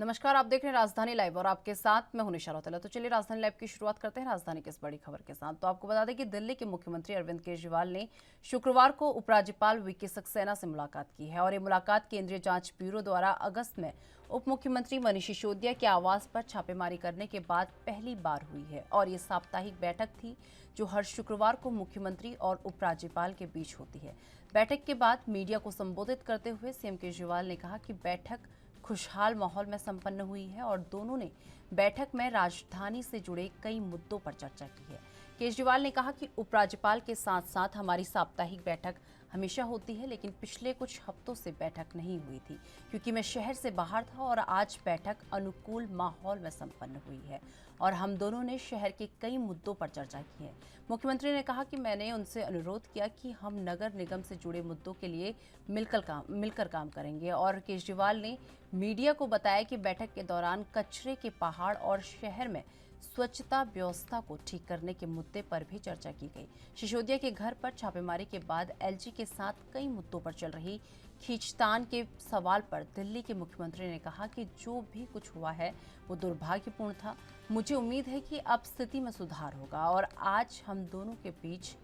नमस्कार, आप देख रहे हैं राजधानी लाइव और आपके साथ मैं हूं निशा रौतेला। तो चलिए राजधानी लाइव की शुरुआत करते हैं राजधानी की इस बड़ी खबर के साथ। तो आपको बता दें कि दिल्ली के मुख्यमंत्री अरविंद केजरीवाल ने शुक्रवार को उपराज्यपाल वीके सक्सेना से मुलाकात की है और ये मुलाकात केंद्रीय जांच ब्यूरो द्वारा अगस्त में उप मुख्यमंत्री मनीष सिसोदिया के आवास पर छापेमारी करने के बाद पहली बार हुई है। और ये साप्ताहिक बैठक थी जो हर शुक्रवार को मुख्यमंत्री और उपराज्यपाल के बीच होती है। बैठक के बाद मीडिया को संबोधित करते हुए सीएम केजरीवाल ने कहा कि बैठक खुशहाल माहौल में संपन्न हुई है और दोनों ने बैठक में राजधानी से जुड़े कई मुद्दों पर चर्चा की है। केजरीवाल ने कहा कि उपराज्यपाल के साथ साथ हमारी साप्ताहिक बैठक हमेशा होती है, लेकिन पिछले कुछ हफ्तों से बैठक नहीं हुई थी क्योंकि मैं शहर से बाहर था और आज बैठक अनुकूल माहौल में संपन्न हुई है और हम दोनों ने शहर के कई मुद्दों पर चर्चा की है। मुख्यमंत्री ने कहा कि मैंने उनसे अनुरोध किया कि हम नगर निगम से जुड़े मुद्दों के लिए मिलकर काम करेंगे। और केजरीवाल ने मीडिया को बताया कि बैठक के दौरान कचरे के पहाड़ और शहर में स्वच्छता व्यवस्था को ठीक करने के मुद्दे पर भी चर्चा की गई। सिसोदिया के घर पर छापेमारी के बाद एलजी के साथ कई मुद्दों पर चल रही खींचतान के सवाल पर दिल्ली के मुख्यमंत्री ने कहा कि जो भी कुछ हुआ है वो दुर्भाग्यपूर्ण था। मुझे उम्मीद है कि अब स्थिति में सुधार होगा और आज हम दोनों के बीच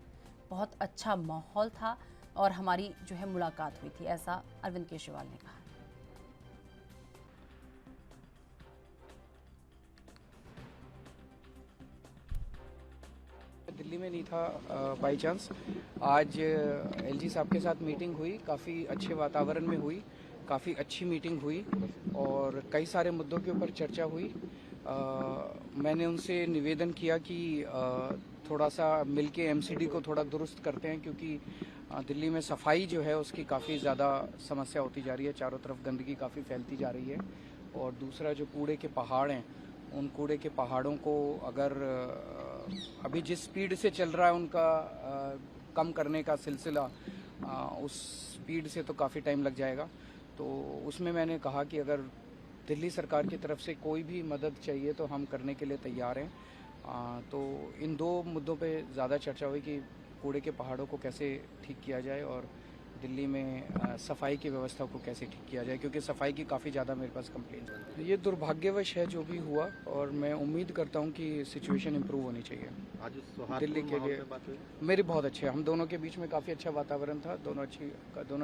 बहुत अच्छा माहौल था और हमारी जो है मुलाकात हुई थी, ऐसा अरविंद केजरीवाल ने कहा। दिल्ली में नहीं था बाई चांस। आज एलजी साहब के साथ मीटिंग हुई, काफ़ी अच्छे वातावरण में हुई, काफ़ी अच्छी मीटिंग हुई और कई सारे मुद्दों के ऊपर चर्चा हुई। मैंने उनसे निवेदन किया कि थोड़ा सा मिलके एमसीडी को थोड़ा दुरुस्त करते हैं क्योंकि दिल्ली में सफाई जो है उसकी काफ़ी ज़्यादा समस्या होती जा रही है, चारों तरफ गंदगी काफ़ी फैलती जा रही है। और दूसरा जो कूड़े के पहाड़ हैं, उन कूड़े के पहाड़ों को अगर अभी जिस स्पीड से चल रहा है उनका कम करने का सिलसिला, उस स्पीड से तो काफ़ी टाइम लग जाएगा। तो उसमें मैंने कहा कि अगर दिल्ली सरकार की तरफ से कोई भी मदद चाहिए तो हम करने के लिए तैयार हैं। तो इन दो मुद्दों पे ज़्यादा चर्चा हुई कि कूड़े के पहाड़ों को कैसे ठीक किया जाए और दिल्ली में सफाई की व्यवस्था को कैसे ठीक किया जाए, क्योंकि सफाई की काफ़ी ज़्यादा मेरे पास कंप्लेंट है। ये दुर्भाग्यवश है जो भी हुआ और मैं उम्मीद करता हूँ कि सिचुएशन इम्प्रूव होनी चाहिए। आज दिल्ली के लिए मेरी बहुत अच्छे, हम दोनों के बीच में काफ़ी अच्छा वातावरण था, दोनों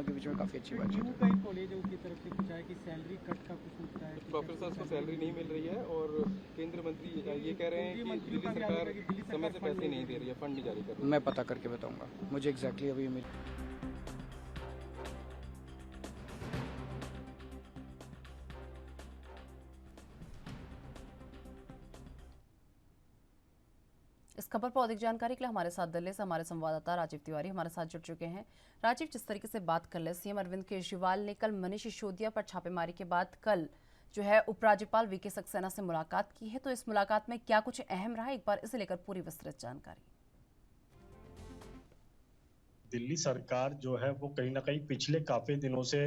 के बीच में काफ़ी अच्छी बातचीत। कॉलेजों की तरफ से कुछ है कि सैलरी कट का कुछ मुद्दा है, प्रोफेसर को सैलरी नहीं मिल रही है और केंद्रीय मंत्री ये कह रहे हैं कि दिल्ली सरकार समय से पैसे नहीं दे रही है, फंड नहीं जारी कर रही है। मैं पता करके बताऊंगा, मुझे एग्जैक्टली अभी मिल। इस खबर पर अधिक जानकारी के लिए हमारे साथ दिल्ली से हमारे संवाददाता राजीव तिवारी हमारे साथ जुड़ चुके हैं। राजीव, जिस तरीके से बात कर ले, सीएम अरविंद केजरीवाल ने कल मनीष सिसोदिया पर छापेमारी के बाद कल जो है उपराज्यपाल वीके सक्सेना से मुलाकात की है, तो इस मुलाकात में क्या कुछ अहम रहा, एक बार इसे लेकर पूरी विस्तृत जानकारी। दिल्ली सरकार जो है वो कहीं ना कहीं पिछले काफी दिनों से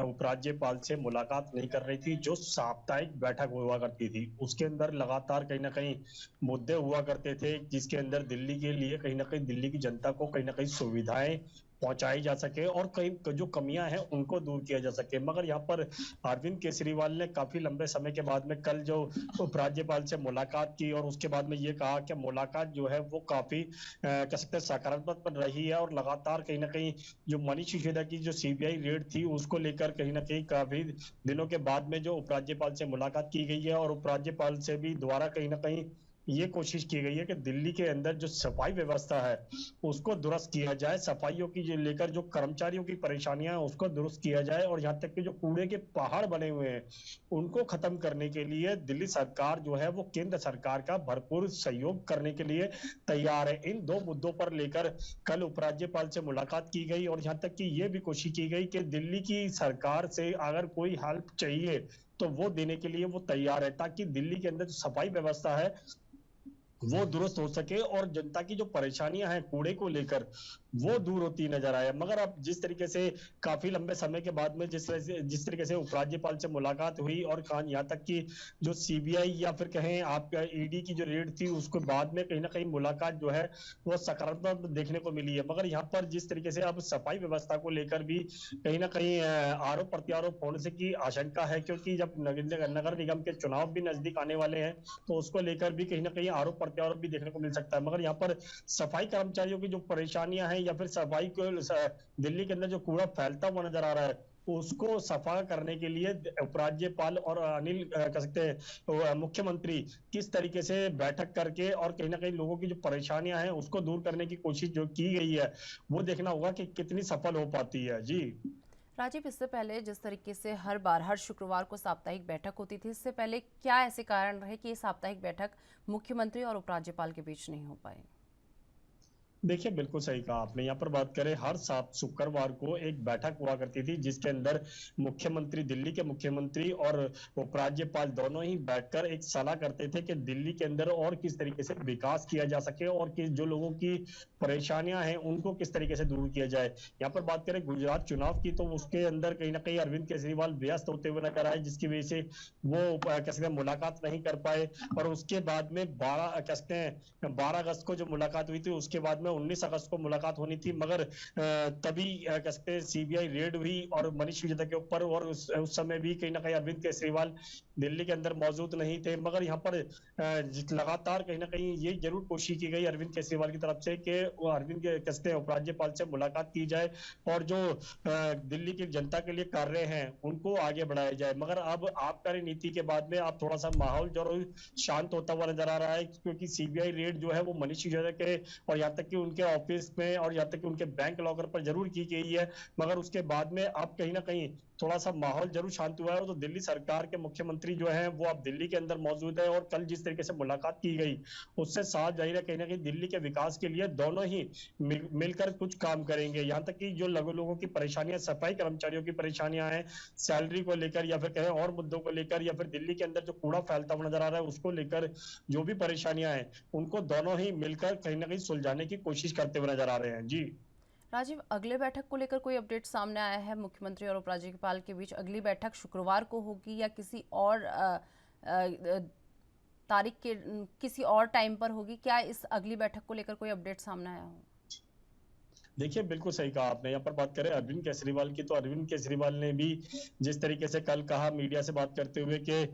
उपराज्यपाल से मुलाकात नहीं कर रही थी। जो साप्ताहिक बैठक हुआ करती थी उसके अंदर लगातार कहीं ना कहीं मुद्दे हुआ करते थे, जिसके अंदर दिल्ली के लिए कहीं ना कहीं दिल्ली की जनता को कहीं ना कहीं सुविधाएं पहुंचाई जा सके और कई जो कमियां हैं उनको दूर किया जा सके। मगर यहाँ पर अरविंद केजरीवाल ने काफी लंबे समय के बाद में कल जो उपराज्यपाल से मुलाकात की और उसके बाद में ये कहा कि मुलाकात जो है वो काफी कह सकते हैं सकारात्मक रही है और लगातार कहीं ना कहीं जो मनीष सिसोदिया की जो सीबीआई रेड थी उसको लेकर कहीं ना कहीं काफी दिनों के बाद में जो उपराज्यपाल से मुलाकात की गई है और उपराज्यपाल से भी दोबारा कहीं ना कहीं ये कोशिश की गई है कि दिल्ली के अंदर जो सफाई व्यवस्था है उसको दुरुस्त किया जाए, सफाइयों की जो लेकर जो कर्मचारियों की परेशानियां हैं उसको दुरुस्त किया जाए और यहाँ तक कि जो कूड़े के पहाड़ बने हुए हैं उनको खत्म करने के लिए दिल्ली सरकार जो है वो केंद्र सरकार का भरपूर सहयोग करने के लिए तैयार है। इन दो मुद्दों पर लेकर कल उपराज्यपाल से मुलाकात की गई और यहाँ तक कि ये भी कोशिश की गई कि दिल्ली की सरकार से अगर कोई हेल्प चाहिए तो वो देने के लिए वो तैयार है, ताकि दिल्ली के अंदर जो सफाई व्यवस्था है वो दुरुस्त हो सके और जनता की जो परेशानियां हैं कूड़े को लेकर वो दूर होती नजर आए। मगर अब जिस तरीके से काफी लंबे समय के बाद में जिस तरीके से उपराज्यपाल से मुलाकात हुई और कहा यहाँ तक कि जो सीबीआई या फिर कहें आपका ईडी की जो रेड थी उसके बाद में कहीं ना कहीं मुलाकात जो है वो सकारात्मक देखने को मिली है। मगर यहाँ पर जिस तरीके से अब सफाई व्यवस्था को लेकर भी कहीं ना कहीं आरोप प्रत्यारोप होने से की आशंका है, क्योंकि जब नगर निगम के चुनाव भी नजदीक आने वाले हैं तो उसको लेकर भी कहीं ना कहीं आरोप प्रत्यारोप भी देखने को मिल सकता है। मगर यहाँ पर सफाई कर्मचारियों की जो परेशानियां हैं या फिर सफाई को दिल्ली के अंदर जो कूड़ा फैलता हुआ नजर आ रहा है उसको सफा करने के लिए उपराज्यपाल और अनिल कह सकते हैं मुख्यमंत्री किस तरीके से बैठक करके और कहीं ना कहीं लोगों की जो परेशानियां हैं उसको दूर करने की कोशिश जो की गई है वो देखना होगा कि कितनी सफल हो पाती है। जी राजीव, इससे पहले जिस तरीके से हर बार हर शुक्रवार को साप्ताहिक बैठक होती थी, इससे पहले क्या ऐसे कारण रहे कि ये साप्ताहिक बैठक मुख्यमंत्री और उपराज्यपाल के बीच नहीं हो पाई? देखिए बिल्कुल सही कहा आपने। यहाँ पर बात करें हर शुक्रवार को एक बैठक हुआ करती थी जिसके अंदर मुख्यमंत्री, दिल्ली के मुख्यमंत्री और उपराज्यपाल दोनों ही बैठकर एक सलाह करते थे कि दिल्ली के अंदर और किस तरीके से विकास किया जा सके और किस जो लोगों की परेशानियां हैं उनको किस तरीके से दूर किया जाए। यहाँ पर बात करें गुजरात चुनाव की तो उसके अंदर कहीं ना कहीं अरविंद केजरीवाल व्यस्त होते हुए नजर आए, जिसकी वजह से वो कह सकते हैं मुलाकात नहीं कर पाए। और उसके बाद में 12 अगस्त को जो मुलाकात हुई थी उसके बाद में 19 अगस्त को मुलाकात होनी थी, मगर तभी कह सकते हैं सीबीआई रेड हुई और मनीष सिसोदिया के ऊपर, और उस समय भी कहीं ना कहीं अरविंद केजरीवाल दिल्ली के अंदर मौजूद नहीं थे। मगर यहाँ पर लगातार कहीं ना कहीं ये जरूर कोशिश की गई अरविंद केजरीवाल की तरफ से कि वो अरविंद के कहते हैं उपराज्यपाल से मुलाकात की जाए और जो दिल्ली की जनता के लिए कार्य हैं उनको आगे बढ़ाया जाए। मगर अब आबकारी नीति के बाद में अब थोड़ा सा माहौल जरूर शांत होता हुआ नजर आ रहा है, क्योंकि सीबीआई रेड जो है वो मनीष सिसोदिया के और यहाँ तक कि उनके ऑफिस में और यहाँ तक कि उनके बैंक लॉकर पर जरूर की गई है, मगर उसके बाद में अब कहीं ना कहीं थोड़ा सा माहौल जरूर शांत हुआ है। तो दिल्ली सरकार के मुख्यमंत्री जो है वो अब दिल्ली के अंदर मौजूद है और कल जिस तरीके से मुलाकात की गई उससे साफ जाहिर है कहीं ना कहीं दिल्ली के विकास के लिए दोनों ही मिलकर कुछ काम करेंगे। यहाँ तक कि जो लोगों की परेशानियां, सफाई कर्मचारियों की परेशानियां हैं, सैलरी को लेकर या फिर कहें और मुद्दों को लेकर, या फिर दिल्ली के अंदर जो कूड़ा फैलता हुआ नजर आ रहा है उसको लेकर जो भी परेशानियां हैं उनको दोनों ही मिलकर कहीं ना कहीं सुलझाने की कोशिश करते हुए नजर आ रहे हैं। जी राजीव, अगले बैठक को लेकर कोई अपडेट सामने आया है मुख्यमंत्री और उपराज्यपाल के बीच? अगली बैठक शुक्रवार को होगी या किसी और तारीख के किसी और टाइम पर होगी? क्या इस अगली बैठक को लेकर कोई अपडेट सामने आया हो? देखिए बिल्कुल सही कहा आपने। यहाँ पर बात करें अरविंद केजरीवाल की तो अरविंद केजरीवाल ने भी जिस तरीके से कल कहा मीडिया से बात करते हुए कि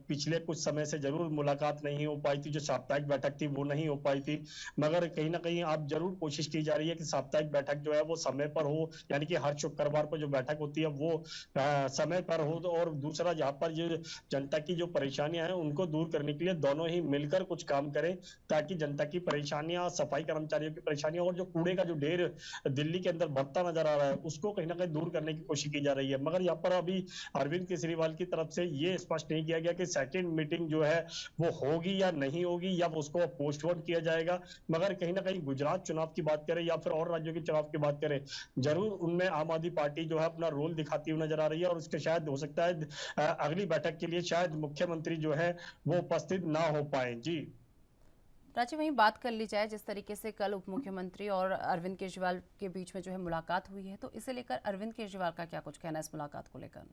पिछले कुछ समय से जरूर मुलाकात नहीं हो पाई थी, जो साप्ताहिक बैठक थी वो नहीं हो पाई थी, मगर कहीं ना कहीं अब जरूर कोशिश की जा रही है कि साप्ताहिक बैठक जो है वो समय पर हो, यानी कि हर शुक्रवार को जो बैठक होती है वो समय पर हो। और दूसरा जहाँ पर जो जनता की जो परेशानियां हैं उनको दूर करने के लिए दोनों ही मिलकर कुछ काम करें, ताकि जनता की परेशानियां, सफाई कर्मचारियों की परेशानियां और जो कूड़े का जो ढेर दिल्ली के अंदर बढ़ता नजर आ रहा है उसको कहीं ना कहीं दूर करने की कोशिश की जा रही है। मगर यहाँ पर अभी अरविंद केजरीवाल की तरफ से ये स्पष्ट नहीं किया गया कि सेकंड मीटिंग जो है वो होगी या नहीं होगी, या उसको पोस्टपोन किया जाएगा। मगर कहीं ना कहीं गुजरात चुनाव की बात करें या फिर और राज्यों के चुनाव की बात करें, जरूर उनमें आम आदमी पार्टी जो है अपना रोल दिखाती हुई नजर आ रही है, और उसके शायद हो सकता है अगली बैठक के लिए शायद मुख्यमंत्री जो है वो उपस्थित ना हो पाए। जी राजीव, वहीं बात कर ली जाए, जिस तरीके से कल उप मुख्यमंत्री और अरविंद केजरीवाल के बीच में जो है मुलाकात हुई है, तो इसे लेकर अरविंद केजरीवाल का क्या कुछ कहना है इस मुलाकात को लेकर?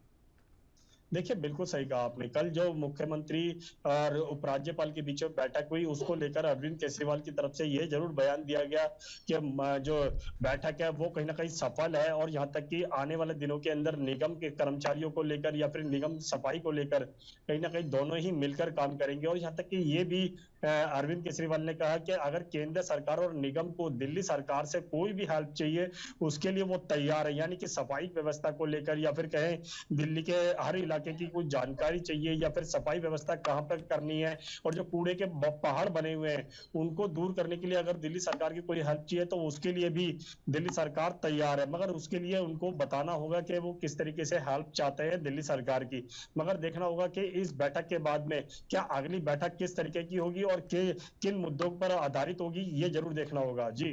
देखिए बिल्कुल सही कहा आपने। कल जो मुख्यमंत्री और उपराज्यपाल के बीच में बैठक हुई उसको लेकर अरविंद केजरीवाल की तरफ से ये जरूर बयान दिया गया कि जो बैठक है वो कहीं ना कहीं सफल है, और यहाँ तक कि आने वाले दिनों के अंदर निगम के कर्मचारियों को लेकर या फिर निगम सफाई को लेकर कहीं ना कहीं दोनों ही मिलकर काम करेंगे। और यहाँ तक कि ये भी अरविंद केजरीवाल ने कहा कि अगर केंद्र सरकार और निगम को दिल्ली सरकार से कोई भी हेल्प चाहिए उसके लिए वो तैयार है, यानी कि सफाई व्यवस्था को लेकर या फिर कहें दिल्ली के हर इलाके की कुछ जानकारी चाहिए या फिर सफाई व्यवस्था कहां पर करनी है और जो कूड़े के पहाड़ बने हुए हैं उनको दूर करने के लिए अगर दिल्ली सरकार की कोई हेल्प चाहिए तो उसके लिए भी दिल्ली सरकार तैयार है। मगर उसके लिए उनको बताना होगा कि वो किस तरीके से हेल्प चाहते हैं दिल्ली सरकार की। मगर देखना होगा कि इस बैठक के बाद में क्या अगली बैठक किस तरीके की होगी और किन मुद्दों पर आधारित होगी, ये जरूर देखना होगा। जी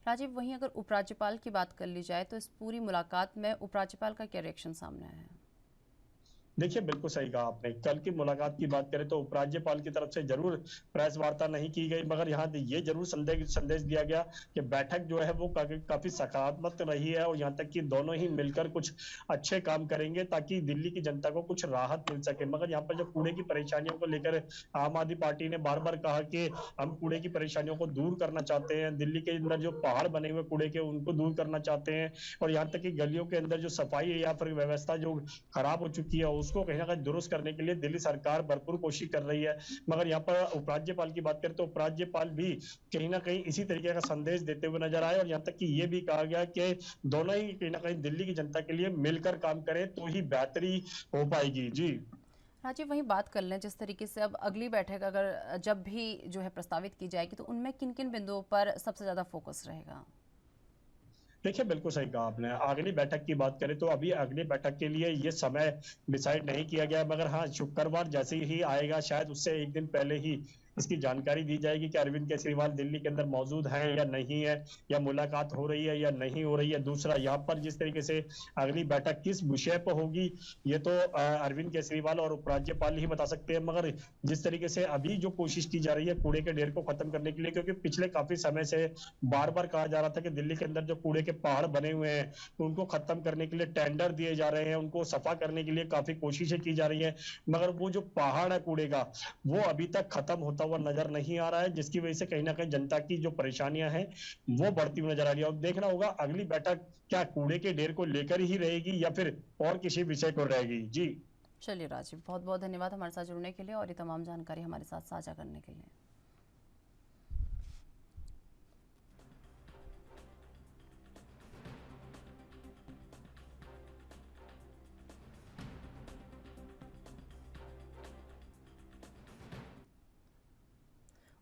राजीव, वहीं अगर उपराज्यपाल की बात कर ली जाए तो इस पूरी मुलाकात में उपराज्यपाल का क्या रिएक्शन सामने आया है? देखिए, बिल्कुल सही कहा आपने। कल की मुलाकात की बात करें तो उपराज्यपाल की तरफ से जरूर प्रेस वार्ता नहीं की गई, मगर यहाँ ये जरूर संदेश दिया गया कि बैठक जो है वो काफी सकारात्मक रही है, और यहाँ तक कि दोनों ही मिलकर कुछ अच्छे काम करेंगे ताकि दिल्ली की जनता को कुछ राहत मिल सके। मगर यहाँ पर जो कूड़े की परेशानियों को लेकर आम आदमी पार्टी ने बार बार कहा कि हम कूड़े की परेशानियों को दूर करना चाहते हैं, दिल्ली के अंदर जो पहाड़ बने हुए कूड़े के उनको दूर करना चाहते हैं, और यहाँ तक कि गलियों के अंदर जो सफाई है या फिर व्यवस्था जो खराब हो चुकी है उसको कहीं ना कहीं दुरुस्त करने के लिए दिल्ली सरकार भरपूर कोशिश कर रही है। मगर यहाँ पर उपराज्यपाल की बात करें तो उपराज्यपाल भी कहीं ना कहीं इसी तरीके का संदेश देते हुए नजर आए, और यहाँ तक कि ये भी कहा गया कि दोनों ही कहीं ना कहीं दिल्ली की जनता के लिए मिलकर काम करें तो ही बेहतरी हो पाएगी। जी राजीव, वहीं बात कर लें जिस तरीके से अब अगली बैठक अगर जब भी जो है प्रस्तावित की जाएगी तो उनमें किन किन बिंदुओं पर सबसे ज्यादा फोकस रहेगा? देखिए, बिल्कुल सही कहा आपने। अगली बैठक की बात करें तो अभी अगली बैठक के लिए ये समय डिसाइड नहीं किया गया, मगर हाँ, शुक्रवार जैसे ही आएगा शायद उससे एक दिन पहले ही इसकी जानकारी दी जाएगी कि अरविंद केजरीवाल दिल्ली के अंदर मौजूद हैं या नहीं है, या मुलाकात हो रही है या नहीं हो रही है। दूसरा, यहाँ पर जिस तरीके से अगली बैठक किस विषय पर होगी ये तो अरविंद केजरीवाल और उपराज्यपाल ही बता सकते हैं, मगर जिस तरीके से अभी जो कोशिश की जा रही है कूड़े के ढेर को खत्म करने के लिए, क्योंकि पिछले काफी समय से बार बार कहा जा रहा था कि दिल्ली के अंदर जो कूड़े के पहाड़ बने हुए हैं तो उनको खत्म करने के लिए टेंडर दिए जा रहे हैं, उनको सफा करने के लिए काफी कोशिशें की जा रही हैं, मगर वो जो पहाड़ है कूड़े का वो अभी तक खत्म होता हुआ नजर नहीं आ रहा है, जिसकी वजह से कहीं ना कहीं जनता की जो परेशानियां हैं वो बढ़ती हुई नजर आ रही है। और देखना होगा अगली बैठक क्या कूड़े के ढेर को लेकर ही रहेगी या फिर और किसी विषय को रहेगी। जी चलिए राजीव, बहुत बहुत धन्यवाद हमारे साथ जुड़ने के लिए और ये तमाम जानकारी हमारे साथ साझा करने के लिए।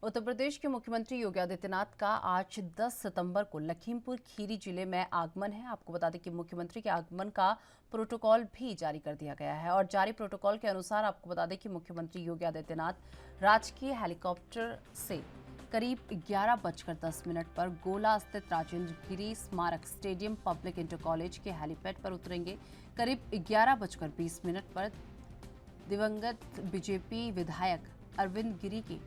उत्तर प्रदेश के मुख्यमंत्री योगी आदित्यनाथ का आज 10 सितंबर को लखीमपुर खीरी जिले में आगमन है। आपको बता दें कि मुख्यमंत्री के आगमन का प्रोटोकॉल भी जारी कर दिया गया है और जारी प्रोटोकॉल के अनुसार आपको बता दें कि मुख्यमंत्री योगी आदित्यनाथ राजकीय हेलीकॉप्टर से करीब 11:10 पर गोला स्थित राजेंद्र गिरी स्मारक स्टेडियम पब्लिक इंटर कॉलेज के हेलीपैड पर उतरेंगे। करीब 11:20 पर दिवंगत बीजेपी विधायक अरविंद गिरी के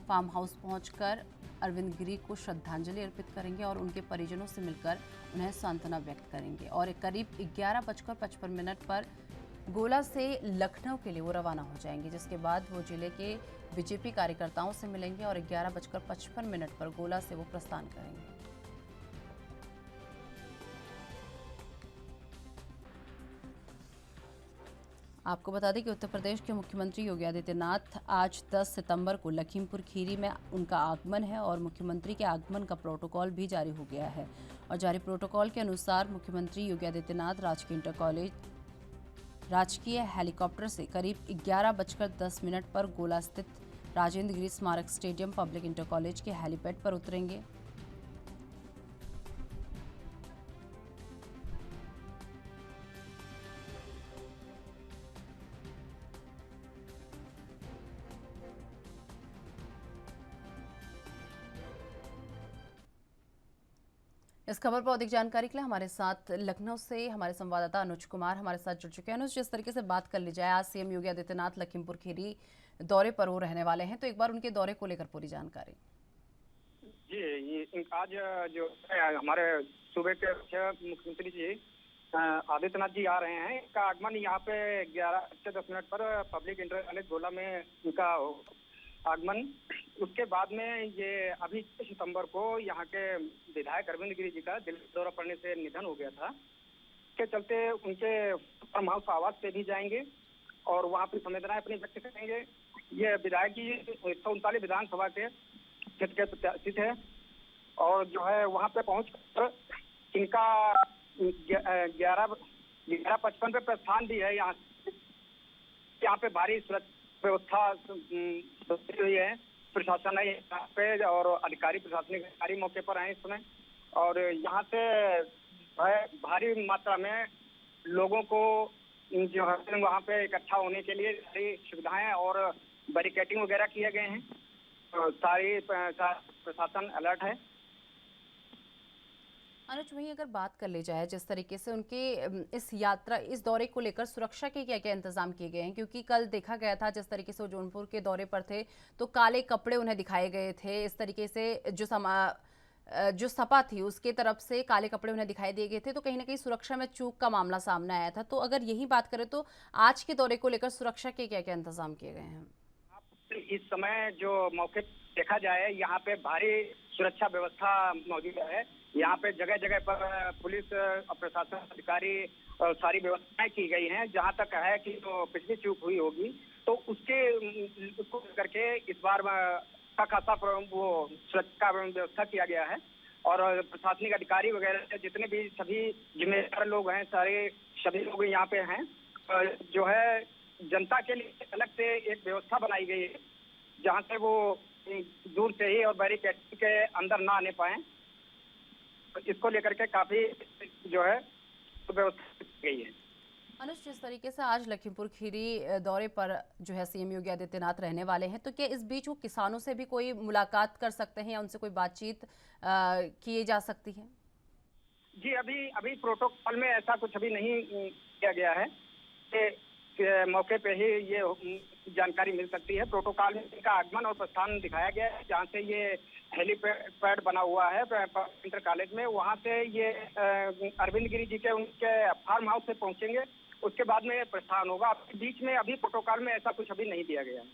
फार्म हाउस पहुंचकर अरविंद गिरी को श्रद्धांजलि अर्पित करेंगे और उनके परिजनों से मिलकर उन्हें सांत्वना व्यक्त करेंगे और करीब 11:55 पर गोला से लखनऊ के लिए वो रवाना हो जाएंगे, जिसके बाद वो जिले के बीजेपी कार्यकर्ताओं से मिलेंगे और 11:55 पर गोला से वो प्रस्थान करेंगे। आपको बता दें कि उत्तर प्रदेश के मुख्यमंत्री योगी आदित्यनाथ आज 10 सितंबर को लखीमपुर खीरी में उनका आगमन है और मुख्यमंत्री के आगमन का प्रोटोकॉल भी जारी हो गया है और जारी प्रोटोकॉल के अनुसार मुख्यमंत्री योगी आदित्यनाथ राजकीय इंटर कॉलेज राजकीय हेलीकॉप्टर से करीब 11:10 पर गोला स्थित राजेंद्र गिरी स्मारक स्टेडियम पब्लिक इंटर कॉलेज के हेलीपैड पर उतरेंगे। इस खबर पर अधिक जानकारी के लिए हमारे साथ लखनऊ से हमारे संवाददाता अनुज कुमार हमारे साथ जुड़ चुके हैं। अनुज, जिस तरीके से बात कर ली जाए, आज सीएम योगी आदित्यनाथ लखीमपुर खीरी दौरे पर वो रहने वाले हैं, तो एक बार उनके दौरे को लेकर पूरी जानकारी। जी, ये आज जो है हमारे सूबे के मुख्यमंत्री जी आदित्यनाथ जी आ रहे हैं। इनका आगमन यहाँ पे 11:10 पर पब्लिक इंटर कॉलेज गोला में इनका आगमन। उसके बाद में ये अभी 6 सितंबर को यहाँ के विधायक अरविंद गिरी जी का दिल दौरा पड़ने से निधन हो गया था, के चलते उनके फार्म हाउस आवास पे भी जाएंगे और वहाँ पर संवेदनाएं अपनी व्यक्त करेंगे। ये विधायक जी 139 विधानसभा के क्षेत्र के प्रत्याशी थे और जो है वहाँ पे पहुँच कर इनका 11:55 पे प्रस्थान भी है। यहाँ पे भारी सुरक्षा व्यवस्था हुई है, प्रशासन है यहाँ पे और अधिकारी प्रशासनिक अधिकारी मौके पर आए इस समय और यहाँ से भारी मात्रा में लोगों को जो है वहाँ पे इकट्ठा होने के लिए सारी सुविधाएं और बैरिकेडिंग वगैरह किए गए हैं। तो सारी प्रशासन अलर्ट है। अनुज, वहीं अगर बात कर ली जाए जिस तरीके से उनके इस दौरे को लेकर सुरक्षा के क्या क्या इंतजाम किए गए हैं, क्योंकि कल देखा गया था जिस तरीके से वो जौनपुर के दौरे पर थे तो काले कपड़े उन्हें दिखाए गए थे। इस तरीके से जो सपा थी उसके तरफ से काले कपड़े उन्हें दिखाई दिए गए थे, तो कहीं ना कहीं सुरक्षा में चूक का मामला सामने आया था। तो अगर यही बात करें तो आज के दौरे को लेकर सुरक्षा के क्या क्या इंतजाम किए गए हैं? इस समय जो मौके देखा जाए, यहाँ पे भारी सुरक्षा व्यवस्था मौजूद है। यहाँ पे जगह जगह पर पुलिस और प्रशासन अधिकारी सारी व्यवस्थाएं की गई हैं। जहाँ तक है कि जो पिछली चूक हुई होगी तो उसको करके इस बार का खासा वो सुरक्षा व्यवस्था किया गया है। और प्रशासनिक अधिकारी वगैरह जितने भी सभी जिम्मेदार लोग हैं, सभी लोग यहाँ पे हैं। जो है जनता के लिए अलग से एक व्यवस्था बनाई गई है, जहाँ से वो दूर से ही और बैरिकेड के अंदर ना आने पाए। इसको लेकर के काफी जो है व्यवस्था की गई है। अनुज, जिस तरीके से आज लखीमपुर खीरी दौरे पर जो है सीएम योगी आदित्यनाथ रहने वाले हैं, तो क्या इस बीच वो किसानों से भी कोई मुलाकात कर सकते हैं या उनसे कोई बातचीत की जा सकती है? जी, अभी प्रोटोकॉल में ऐसा कुछ अभी नहीं किया गया है कि मौके पे ही ये जानकारी मिल सकती है। प्रोटोकॉल में इनका आगमन और प्रस्थान दिखाया गया है, जहाँ से ये हेलीपैड बना हुआ है इंटर कॉलेज में, वहाँ से ये अरविंद गिरी जी के उनके फार्म हाउस से पहुंचेंगे। उसके बाद में प्रस्थान होगा। बीच में अभी प्रोटोकॉल में ऐसा कुछ अभी नहीं दिया गया है।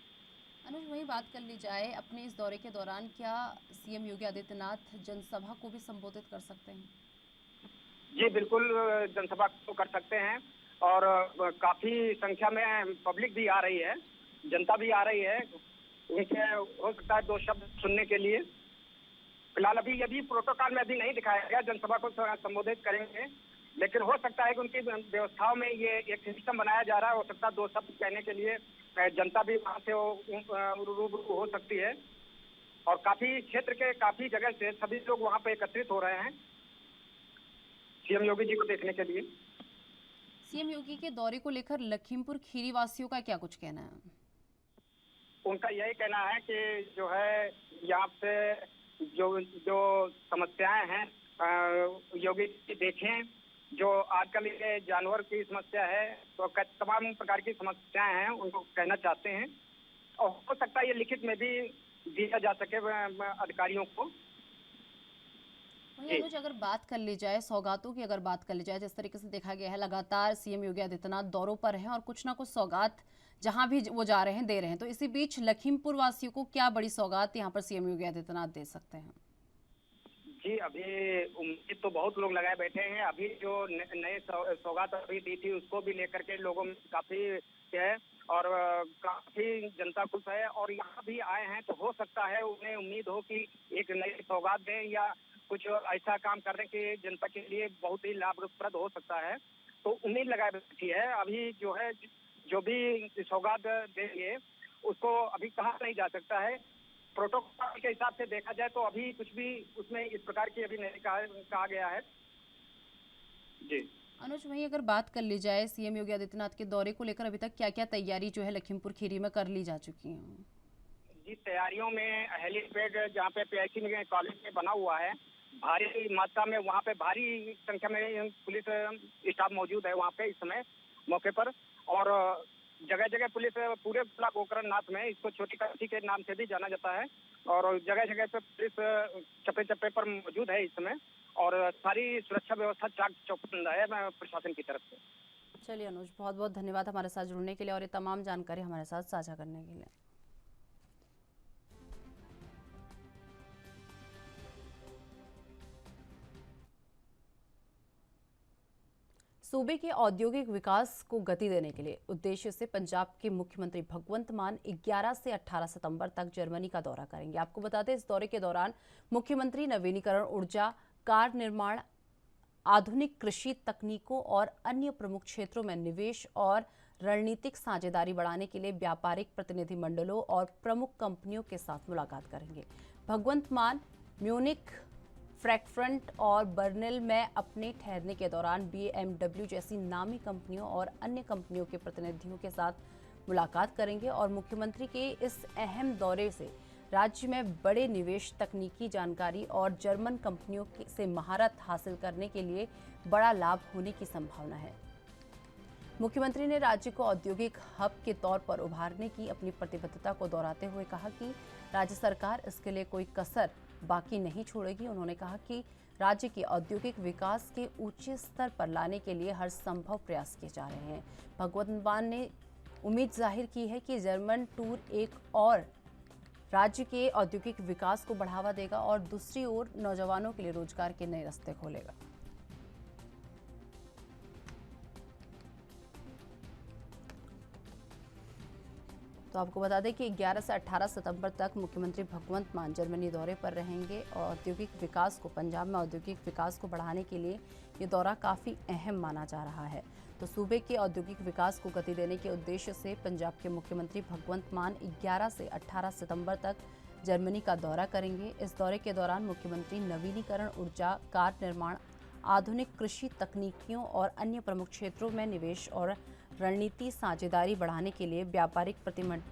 अनुज, वही बात कर ली जाए, अपने इस दौरे के दौरान क्या सीएम योगी आदित्यनाथ जनसभा को भी संबोधित कर सकते हैं? जी बिल्कुल, जनसभा को कर सकते हैं और काफी संख्या में पब्लिक भी आ रही है, जनता भी आ रही है। उनके हो सकता है दो शब्द सुनने के लिए। फिलहाल अभी प्रोटोकॉल में अभी नहीं दिखाया गया, जनसभा को संबोधित करेंगे, लेकिन हो सकता है कि उनकी व्यवस्थाओं में ये एक सिस्टम बनाया जा रहा है। हो सकता है दो शब्द कहने के लिए जनता भी वहाँ से रूबरू हो सकती है। और काफी क्षेत्र के काफी जगह से सभी लोग वहाँ पे एकत्रित हो रहे हैं सीएम योगी जी को देखने के लिए। सीएम योगी के दौरे को लेकर लखीमपुर खीरी वासियों का क्या कुछ कहना है? उनका यही कहना है कि जो है यहाँ पे जो समस्याएं हैं योगी जी देखें। जो आजकल ये जानवर की समस्या है, तो तमाम प्रकार की समस्याएं हैं, उनको कहना चाहते हैं। और हो सकता है ये लिखित में भी दिया जा सके अधिकारियों को। वहीं अनुज, अगर बात कर ली जाए सौगातों की, अगर बात कर ली जाए, जिस तरीके से देखा गया है लगातार सीएम योगी आदित्यनाथ दौरों पर हैं और कुछ ना कुछ सौगात जहां भी वो जा रहे हैं दे रहे हैं, तो इसी बीच लखीमपुर वासियों को क्या बड़ी सौगात यहाँ पर सीएम योगी आदित्यनाथ दे सकते हैं? जी, अभी उम्मीद तो बहुत लोग लगाए बैठे हैं। अभी जो नए सौगात अभी दी थी उसको भी लेकर के लोगों में काफी है और काफी जनता खुश है। और यहाँ भी आए हैं तो हो सकता है उन्हें उम्मीद हो कि एक नई सौगात दें या कुछ ऐसा काम करने के जनता के लिए बहुत ही लाभप्रद हो सकता है। तो उम्मीद लगाए बैठी है। अभी जो है जो भी सौगात देंगे उसको अभी कहा नहीं जा सकता है। प्रोटोकॉल के हिसाब से देखा जाए तो अभी कुछ भी उसमें इस प्रकार की अभी नहीं कहा गया है। जी अनुज, वहीं अगर बात कर ली जाए सीएम योगी आदित्यनाथ के दौरे को लेकर अभी तक क्या क्या तैयारी जो है लखीमपुर खीरी में कर ली जा चुकी है? जी, तैयारियों में हेलीपैड जहाँ पे पीआईसी कॉलेज में बना हुआ है, भारी मात्रा में वहाँ पे भारी संख्या में पुलिस स्टाफ मौजूद है वहाँ पे इस समय मौके पर। और जगह जगह पुलिस पूरे जिला गोकरणनाथ में, इसको छोटी काशी के नाम से भी जाना जाता है, और जगह जगह पे पुलिस चप्पे चप्पे पर मौजूद है इस समय। और सारी सुरक्षा व्यवस्था चाक चौबंद है प्रशासन की तरफ से। चलिए अनुज, बहुत बहुत धन्यवाद हमारे साथ जुड़ने के लिए और ये तमाम जानकारी हमारे साथ साझा करने के लिए। सूबे के औद्योगिक विकास को गति देने के लिए उद्देश्य से पंजाब के मुख्यमंत्री भगवंत मान 11 से 18 सितंबर तक जर्मनी का दौरा करेंगे। आपको बता दें, इस दौरे के दौरान मुख्यमंत्री नवीनीकरण ऊर्जा, कार निर्माण, आधुनिक कृषि तकनीकों और अन्य प्रमुख क्षेत्रों में निवेश और रणनीतिक साझेदारी बढ़ाने के लिए व्यापारिक प्रतिनिधिमंडलों और प्रमुख कंपनियों के साथ मुलाकात करेंगे। भगवंत मान म्यूनिख, फ्रैंकफर्ट और बर्लिन में अपने ठहरने के दौरान BMW जैसी नामी कंपनियों और अन्य कंपनियों के प्रतिनिधियों के साथ मुलाकात करेंगे और मुख्यमंत्री के इस अहम दौरे से राज्य में बड़े निवेश, तकनीकी जानकारी और जर्मन कंपनियों से महारत हासिल करने के लिए बड़ा लाभ होने की संभावना है। मुख्यमंत्री ने राज्य को औद्योगिक हब के तौर पर उभारने की अपनी प्रतिबद्धता को दोहराते हुए कहा कि राज्य सरकार इसके लिए कोई कसर बाकी नहीं छोड़ेगी। उन्होंने कहा कि राज्य के औद्योगिक विकास के ऊंचे स्तर पर लाने के लिए हर संभव प्रयास किए जा रहे हैं। भगवंत मान ने उम्मीद जाहिर की है कि जर्मन टूर एक और राज्य के औद्योगिक विकास को बढ़ावा देगा और दूसरी ओर नौजवानों के लिए रोजगार के नए रास्ते खोलेगा। तो आपको बता दें कि 11 से 18 सितंबर तक मुख्यमंत्री भगवंत मान जर्मनी दौरे पर रहेंगे और औद्योगिक विकास को, पंजाब में औद्योगिक विकास को बढ़ाने के लिए ये दौरा काफ़ी अहम माना जा रहा है। तो सूबे के औद्योगिक विकास को गति देने के उद्देश्य से पंजाब के मुख्यमंत्री भगवंत मान 11 से 18 सितंबर तक जर्मनी का दौरा करेंगे। इस दौरे के दौरान मुख्यमंत्री नवीनीकरण ऊर्जा, कार निर्माण, आधुनिक कृषि तकनीकियों और अन्य प्रमुख क्षेत्रों में निवेश और रणनीति साझेदारी बढ़ाने के लिए व्यापारिक प्रतिमंड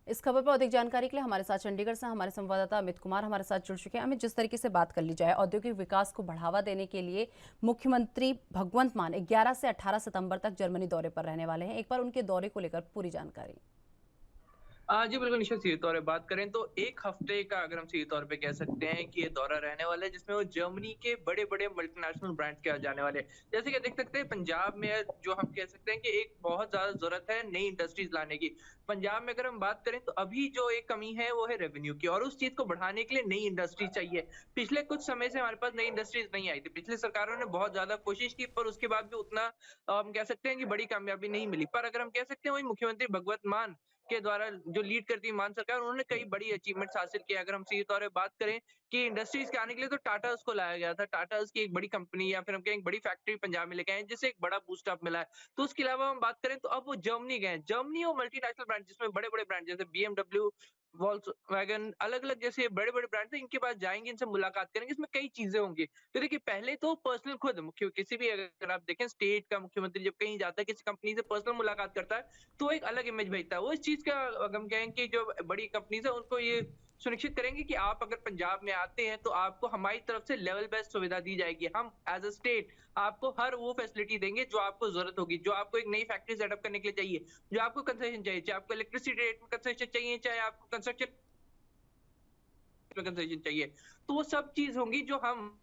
इस खबर पर अधिक जानकारी के लिए हमारे साथ चंडीगढ़ से हमारे संवाददाता अमित कुमार हमारे साथ जुड़ चुके हैं। अमित, जिस तरीके से बात कर ली जाए, औद्योगिक विकास को बढ़ावा देने के लिए मुख्यमंत्री भगवंत मान 11 से 18 सितंबर तक जर्मनी दौरे पर रहने वाले हैं। एक बार उनके दौरे को लेकर पूरी जानकारी। जी बिल्कुल निश्चित, सीधे तौर पे बात करें तो एक हफ्ते का अगर हम सीधे तौर पे कह सकते हैं कि ये दौरा रहने वाला है, जिसमें वो जर्मनी के बड़े बड़े मल्टीनेशनल ब्रांड के जाने वाले हैं। जैसे कि देख सकते हैं पंजाब में जो हम कह सकते हैं कि एक बहुत ज्यादा जरूरत है नई इंडस्ट्रीज लाने की। पंजाब में अगर हम बात करें तो अभी जो एक कमी है वो है रेवेन्यू की, और उस चीज को बढ़ाने के लिए नई इंडस्ट्री चाहिए। पिछले कुछ समय से हमारे पास नई इंडस्ट्रीज नहीं आई थी। पिछली सरकारों ने बहुत ज्यादा कोशिश की पर उसके बाद भी उतना हम कह सकते हैं कि बड़ी कामयाबी नहीं मिली। पर अगर हम कह सकते हैं वही मुख्यमंत्री भगवंत मान के द्वारा जो लीड करती है मान सरकार, उन्होंने कई बड़ी अचीवमेंट्स हासिल किए। अगर हम सीधे तौर पे बात करें कि इंडस्ट्रीज के आने के लिए तो टाटा उसको लाया गया था। टाटा की एक बड़ी कंपनी या फिर हम कहें एक बड़ी फैक्ट्री पंजाब में लेके आए, जिससे एक बड़ा बूस्ट अप मिला है। तो उसके अलावा हम बात करें तो अब वो जर्मनी गए। जर्मनी और मल्टीनेशनल ब्रांड, जिसमें बड़े बड़े ब्रांड जैसे BMW, वॉल्क्सवैगन, अलग अलग जैसे बड़े बड़े ब्रांड थे, इनके पास जाएंगे, इनसे मुलाकात करेंगे। इसमें कई चीजें होंगी। तो देखिए, पहले तो पर्सनल खुद मुख्य किसी भी अगर आप देखें स्टेट का मुख्यमंत्री जब कहीं जाता है, किसी कंपनी से पर्सनल मुलाकात करता है, तो एक अलग इमेज भेजता है। वो इस चीज का हम कहें कि जो बड़ी कंपनीज है उनको ये सुनिश्चित करेंगे कि आप अगर पंजाब में आते हैं तो आपको हमारी तरफ से लेवल बेस्ट सुविधा दी जाएगी। हम एज अ स्टेट आपको हर वो फैसिलिटी देंगे जो आपको जरूरत होगी, जो आपको एक नई फैक्ट्री सेटअप करने के लिए चाहिए, जो आपको कंसेशन चाहिए, चाहे आपको इलेक्ट्रिसिटी रेट में कंसेशन चाहिए, चाहे आपको कंस्ट्रक्शन में कंसेशन चाहिए, तो वो सब चीज होंगी जो हम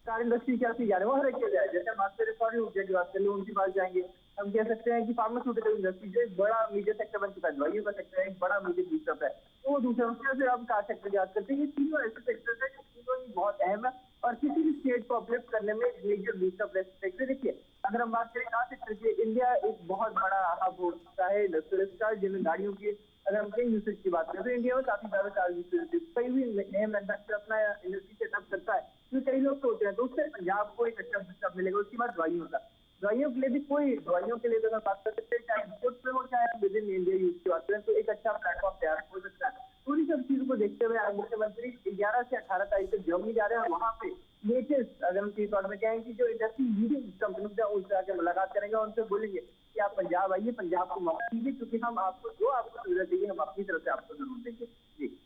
कार इंडस्ट्री क्या सी जा रहे हैं वो हर एक के जाए। जैसे हम आपसे रिकॉर्डिंग ऊर्जा की बात करें, उनके पास जाएंगे। हम कह सकते हैं कि फार्मास्यूटिकल इंडस्ट्री जो एक बड़ा मीडिया सेक्टर बन चुका है, दवाइयों का सेक्टर है, एक बड़ा मीडिया बूस्टअप है। तो वो दूसरा उसके से हम कार सेक्टर की बात करते हैं। ये तीनों ऐसे सेक्टर है जो तीनों ही बहुत अहम है और किसी भी स्टेट को अपलिफ्ट करने में मेजर बूस्टअप रह सकते। देखिए, अगर हम बात करें कार सेक्टर की, इंडिया एक बहुत बड़ा हब हो सकता है इंडस्ट्रियल का, जिनमें गाड़ियों की अगर हम कहीं यूसेज की बात करें तो इंडिया में काफी ज्यादा कार यूसेज, कई भी नए मैन्युफैक्चर अपना इंडस्ट्री सेटअप करता है, क्योंकि कई लोग सोचते हैं, तो उससे पंजाब को एक अच्छा बूस्टअप मिलेगा। उसके बाद दवाइयों का, दवाइयों के लिए भी कोई दवाइयों के लिए अगर बात कर सकते हैं, चाहे इंपोर्ट पे हो चाहे विद इन इंडिया यूज की बात करें, तो एक अच्छा प्लेटफॉर्म तैयार हो सकता है। पूरी सब चीजों को देखते हुए मुख्यमंत्री 11 से 18 तारीख तक जर्मनी जा रहे हैं और वहाँ पे लेटेस्ट अगर हम इस बारे में कहें कि जो इंडस्ट्री लीडिंग कंपनी है उनसे आके मुलाकात करेंगे, उनसे बोलेंगे कि आप पंजाब आइए, पंजाब को मौका दीजिए, क्योंकि हम आपको जो आपको सुविधा चाहिए हम अपनी तरफ से आपको जरूर देंगे। जी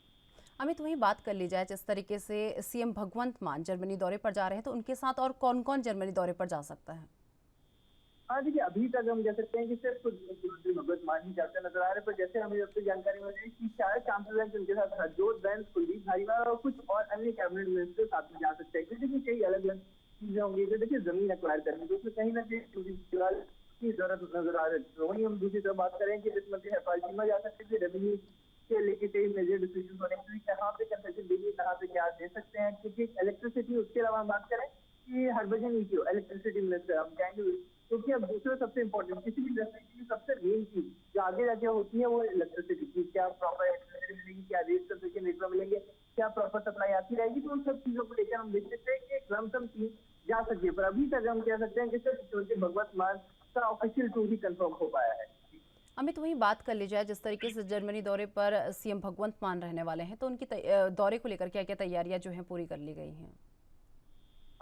अमित, वही बात कर ली जाए, जिस तरीके से सीएम भगवंत मान जर्मनी दौरे पर जा रहे हैं, तो उनके साथ और कौन कौन जर्मनी दौरे पर जा सकता है? हाँ देखिए, अभी तक हम कह सकते हैं कि सिर्फ मुख्यमंत्री भगवंत मान ही जाते नजर आ रहे हैं, पर जैसे हमें अब तक जानकारी मिल रही है कि शायद चांसलर उनके साथ हरजोत बैंस, कुलदीप धारीवाल और कुछ और अन्य कैबिनेट मिनिस्टर साथ में जा सकते हैं। क्योंकि कई अलग अलग चीजें होंगी जो देखिए जमीन एक्वायर करनी, तो उसमें कहीं ना कहीं की जरूरत नजर आ रही है। वहीं हम दूसरी तरफ बात करें कि वित्त मंत्री हरपाल चीमा जा सकते हैं, रेवेन्यू के लेके कई मेजर डिसीजन होने के लिए कहाँ पे कंसेशन देंगे, कहाँ पे क्या दे सकते हैं। क्योंकि इलेक्ट्रिसिटी, उसके अलावा हम बात करें कि हरभजन ईक्यू इलेक्ट्रिसिटी मिनिस्टर हम कहेंगे, क्योंकि अब दूसरा सबसे इम्पोर्टेंट किसी भी इंडस्ट्री की सबसे मेन चीज जो आगे जाके होती है वो इलेक्ट्रिसिटी की, क्या प्रॉपर इलेक्ट्रिसिटी मिलेगी, क्या रेट कंसेशन रेट में मिलेंगे, क्या प्रॉपर सप्लाई आती रहेगी। तो उन सब चीजों को लेकर हम देख सकते हैं कि एक लमसम चीज जा सकती है, पर अभी तक हम कह सकते हैं कि सिर्फ मुख्यमंत्री भगवंत मान का ऑफिशियल टूर ही कंफर्म हो पाया है। अमित, वही बात कर ली जाए, जिस तरीके से जर्मनी दौरे पर सीएम भगवंत मान रहने वाले हैं, तो उनकी दौरे को लेकर क्या क्या तैयारियां जो हैं पूरी कर ली गई हैं?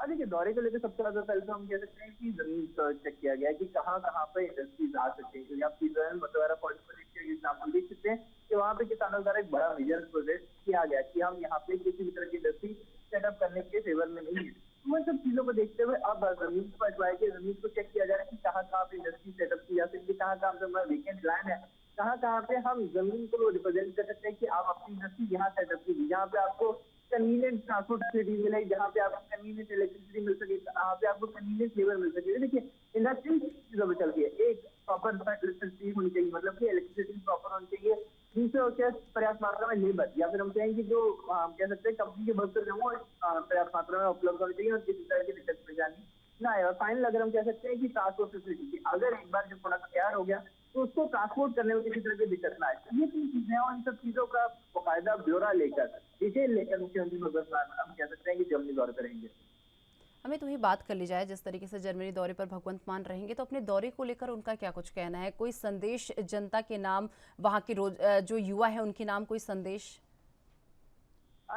देखिए दौरे को लेकर सबसे ज्यादा पहले तो हम कह सकते हैं कि जमीन चेक किया गया कि कहाँ कहाँ पे इंडस्ट्रीज आ सकते हैं, क्योंकि आप सीजन मतवारा प्रोजेक्ट के एग्जाम्पल देख सकते हैं कि वहाँ पे किसानों द्वारा एक बड़ा मेजर प्रोजेक्ट किया गया कि हम यहाँ पे किसी भी तरह की इंडस्ट्री सेटअप करने के फेवर में नहीं है। तो उन सब चीजों को देखते हुए अब जमीन को अटवाए के जमीन को चेक किया जा रहा है कि कहाँ कहाँ पे इंडस्ट्री सेटअप की जा सकती है, कहाँ कहाँ पे हमारा वेकेंट लैंड है, कहाँ कहाँ पे हम जमीन को रिप्रेजेंट कर सकते हैं कि आप अपनी इंडस्ट्री यहाँ सेटअप कीजिए, जहाँ पे आपको कन्वीनियंट ट्रांसपोर्ट फैसिलिटी मिले, जहाँ पे आपको कन्वीनियंट इलेक्ट्रिसिटी मिल सके, जहाँ पे आपको कन्वीनियंट लेबर मिल सके। देखिए इंडस्ट्री चीजों में चलती है, एक प्रॉपर इलेक्ट्रिसिटी होनी चाहिए, मतलब कि इलेक्ट्रिसिटी प्रॉपर होनी चाहिए। दूसरे और क्या पर्याप्त मात्रा में लेबर, या फिर हम कहेंगे जो हम कह सकते हैं कंपनी के वर्कर जो वो पर्याप्त मात्रा में उपलब्ध होनी चाहिए और किसी तरह की दिक्कत परेशानी ना आए। और फाइनल अगर हम कह सकते हैं कि ट्रांसपोर्ट फैसिलिटी, अगर एक बार जो प्रोडक्ट तैयार हो गया तो उसको ट्रांसपोर्ट करने में किसी तरह की दिक्कत ना आए। ये तीन चीजें हैं और इन सब चीजों का बाकायदा ब्यौरा लेकर, डिटेल लेकर मुख्यमंत्री भगवंत मान हम कह सकते हैं कि जर्मनी दौरे करेंगे। अमित, वही बात कर ली जाए, जिस तरीके से जर्मनी दौरे पर भगवंत मान रहेंगे तो अपने दौरे को लेकर उनका क्या कुछ कहना है? कोई संदेश जनता के नाम, वहाँ के जो युवा है उनके नाम कोई संदेश?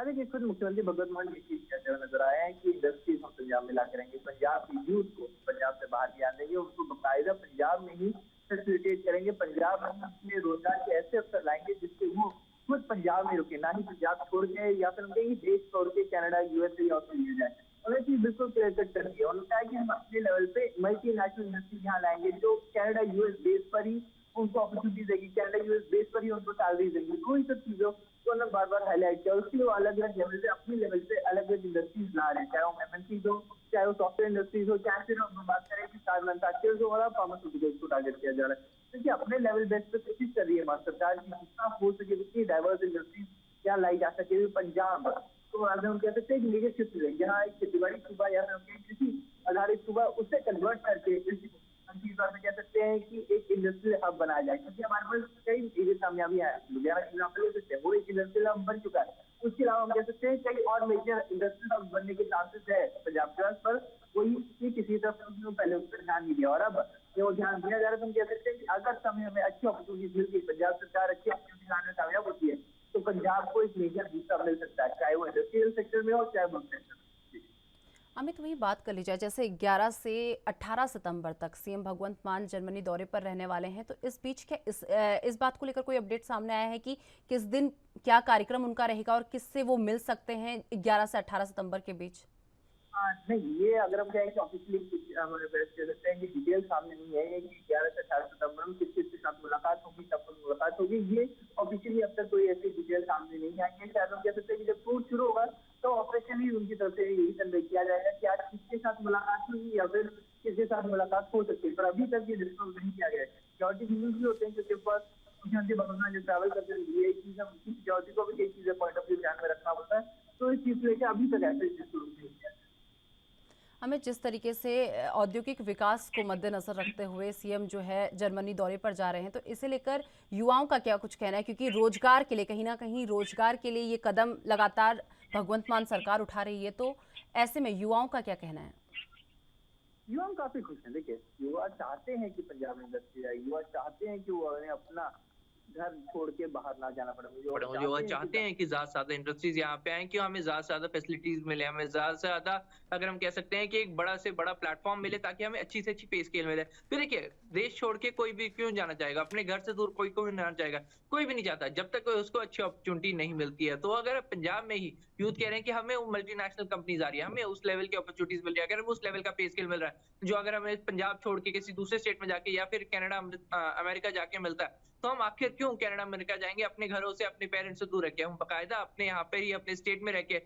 देखिए खुद मुख्यमंत्री भगवंत मान ये चीज कहते हुए नजर आए हैं कि इंडस्ट्रीज हम पंजाब में ला करेंगे, पंजाब की यूथ को पंजाब से बाहर नहीं आने देंगे, उनको बाकायदा पंजाब में ही फैसिलिटेट करेंगे, पंजाब में अपने रोजगार के ऐसे अवसर लाएंगे जिससे वो खुद पंजाब में रुके, ना ही पंजाब छोड़ के या फिर हम कहेंगे देश छोड़ के कनाडा, यूएसए या ऑस्ट्रेलिया जाए। उन्हें चीज बिल्कुल क्लियर कट कर दिया, उन्होंने कहा कि हम अपने लेवल पे मल्टीनेशनल इंडस्ट्री यहाँ लाएंगे जो कनाडा यूएस बेस पर ही उनको अपॉर्चुनिटी देगी, कनाडा यूएस बेस पर ही उनको सैलरी देंगे। तो इन सब चीजों को उन्होंने बार बार हाईलाइट किया। उसके लिए वो अलग अलग लेवल से अपनी लेवल से अलग अलग इंडस्ट्रीज ला रहे हैं, चाहे वो एमएनसीज हो, चाहे वो सॉफ्टवेयर इंडस्ट्रीज हो, चाहे फिर हम बात करें कि कार मैन्युफैक्चरर्स हो और फार्मास्यूटिकल्स को टारगेट किया जा रहा है। क्योंकि अपने लेवल बेस पे कोशिश कर रही है भारत सरकार की जितना हो सके उतनी डाइवर्स इंडस्ट्रीज क्या लाई जा सके। पंजाब तो हम कह सकते हैं कि मेजर क्षेत्र है जहाँ एक खेतीबाड़ी सूबा या फिर कृषि आधारित सूबा उससे कन्वर्ट करके हम चीज कह सकते हैं कि एक इंडस्ट्रियल हब बनाया जाए, क्योंकि हमारे पास कई चीजें कामयाबी है, लुधियाना एग्जाम्पल ले सकते हैं, वो एक इंडस्ट्रियल हब बन चुका है। उसके अलावा हम कह सकते हैं कई और मेजर इंडस्ट्रियल हब बनने के चांसेस है पंजाब के पास, पर वही किसी तरफ से पहले उस पर ध्यान नहीं दिया। और अब वो ध्यान दिया जा रहा है तो हम कह सकते हैं कि अगर समय में अच्छी अपॉर्चुनिटी मिलती है, पंजाब सरकार अच्छी अपॉर्चुनिटी लाने में कामयाब होती है तो पंजाब को एक मेजर हिस्सा मिल सकता है, चाहे वो इंडस्ट्रियल सेक्टर में हो चाहे वर्क सेक्टर में। अमित, वही बात कर ली जाए, जैसे 11 से 18 सितंबर तक सीएम भगवंत मान जर्मनी दौरे पर रहने वाले हैं, तो इस बीच क्या इस बात को लेकर कोई अपडेट सामने आया है कि किस दिन क्या कार्यक्रम उनका रहेगा और किससे वो मिल सकते हैं 11 से 18 सितंबर के बीच? नहीं, ये अगर हम कहें कि ऑफिशियली हमारे कह सकते हैं कि डिटेल सामने नहीं है कि 11 से 18 सितंबर में किस के साथ मुलाकात होगी, कब तक मुलाकात होगी, ये ऑफिशियली अब तक कोई ऐसी डिटेल सामने नहीं आई है। शायद हम कह सकते हैं कि जब टूर शुरू होगा तो ऑफिशियली उनकी तरफ से यही कन्वे किया जाएगा कि आज किसके साथ मुलाकात होगी या फिर किसके साथ मुलाकात हो सकती है, पर अभी तक ये डिस्कस नहीं किया गया है। सिक्योरिटी रीजन भी होते हैं क्योंकि पास मुख्यमंत्री भगवंत मान जो ट्रैवल करते हैं ये चीज हम सिक्योरिटी को भी कई चीजें पॉइंट ऑफ व्यू ध्यान में रखना होता है, तो इस चीज लेकर अभी तक ऐसे डिस्कस नहीं किया। हमें जिस तरीके से औद्योगिक विकास को मद्देनजर रखते हुए सीएम जो है जर्मनी दौरे पर जा रहे हैं, तो इसे लेकर युवाओं का क्या कुछ कहना है? क्योंकि रोजगार के लिए कहीं ना कहीं रोजगार के लिए ये कदम लगातार भगवंत मान सरकार उठा रही है, तो ऐसे में युवाओं का क्या कहना है? युवा काफी खुश हैं। देखिए युवा चाहते हैं कि पंजाब में इंडस्ट्री आए, युवा चाहते हैं कि वो अपना घर छोड़ के बाहर ना जाना पड़े। जो चाहते हैं कि ज्यादा से ज्यादा इंडस्ट्रीज यहाँ पे आए, कि हमें ज्यादा से ज्यादा फैसिलिटीज मिले, हमें ज्यादा से ज्यादा अगर हम कह सकते हैं कि एक बड़ा से बड़ा प्लेटफॉर्म मिले ताकि हमें अच्छी से अच्छी पे स्केल मिले। तो देखिए देश छोड़ के कोई भी क्यों जाना चाहेगा, अपने घर से दूर कोई जाना चाहेगा, कोई भी नहीं चाहता जब तक उसको अच्छी अपॉर्चुनिटी नहीं मिलती है। तो अगर पंजाब में ही यूथ कह रहे हैं कि हमें मल्टीनेशनल कंपनीज आ रही है, हमें उस लेवल की अपॉर्चुनिटीज मिल रही है, अगर उस लेवल का पे स्केल मिल रहा है जो अगर हमें पंजाब छोड़ के किसी दूसरे स्टेट में जाके या फिर कनाडा अमेरिका जाके मिलता है, तो हम आखिर क्यों कनाडा अमेरिका जाएंगे अपने घरों से, अपने पेरेंट्स से दूर रह के? हम बाकायदा अपने यहाँ पे ही अपने स्टेट में रह के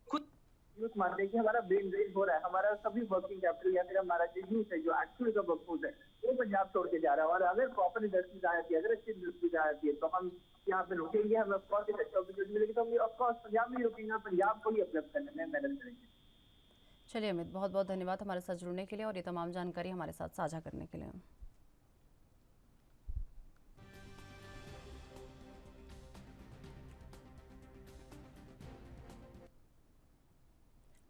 खुद यूथ मानते हैं कि हमारा ब्रेन ड्रेन हो रहा है, हमारा सभी वर्किंग कैपिटल या फिर हमारा जो यूथ है जो एक्चुअली का वर्कफोर्स है वो पंजाब छोड़ के जा रहा है। और अगर प्रॉपर इंडस्ट्रीज आ जाती है, अगर अच्छी इंडस्ट्रीज आ जाती है तो हम यहाँ पे रुकेंगे, हमें ऑफकोर्स एक अच्छा अपॉर्चुनिटी मिलेगी तो हम ऑफकोर्स पंजाब में ही रुकेंगे, पंजाब को ही अपडेट करने में मेहनत करेंगे। चलिए अमित, बहुत बहुत धन्यवाद हमारे साथ जुड़ने के लिए और ये तमाम जानकारी हमारे साथ साझा करने के लिए।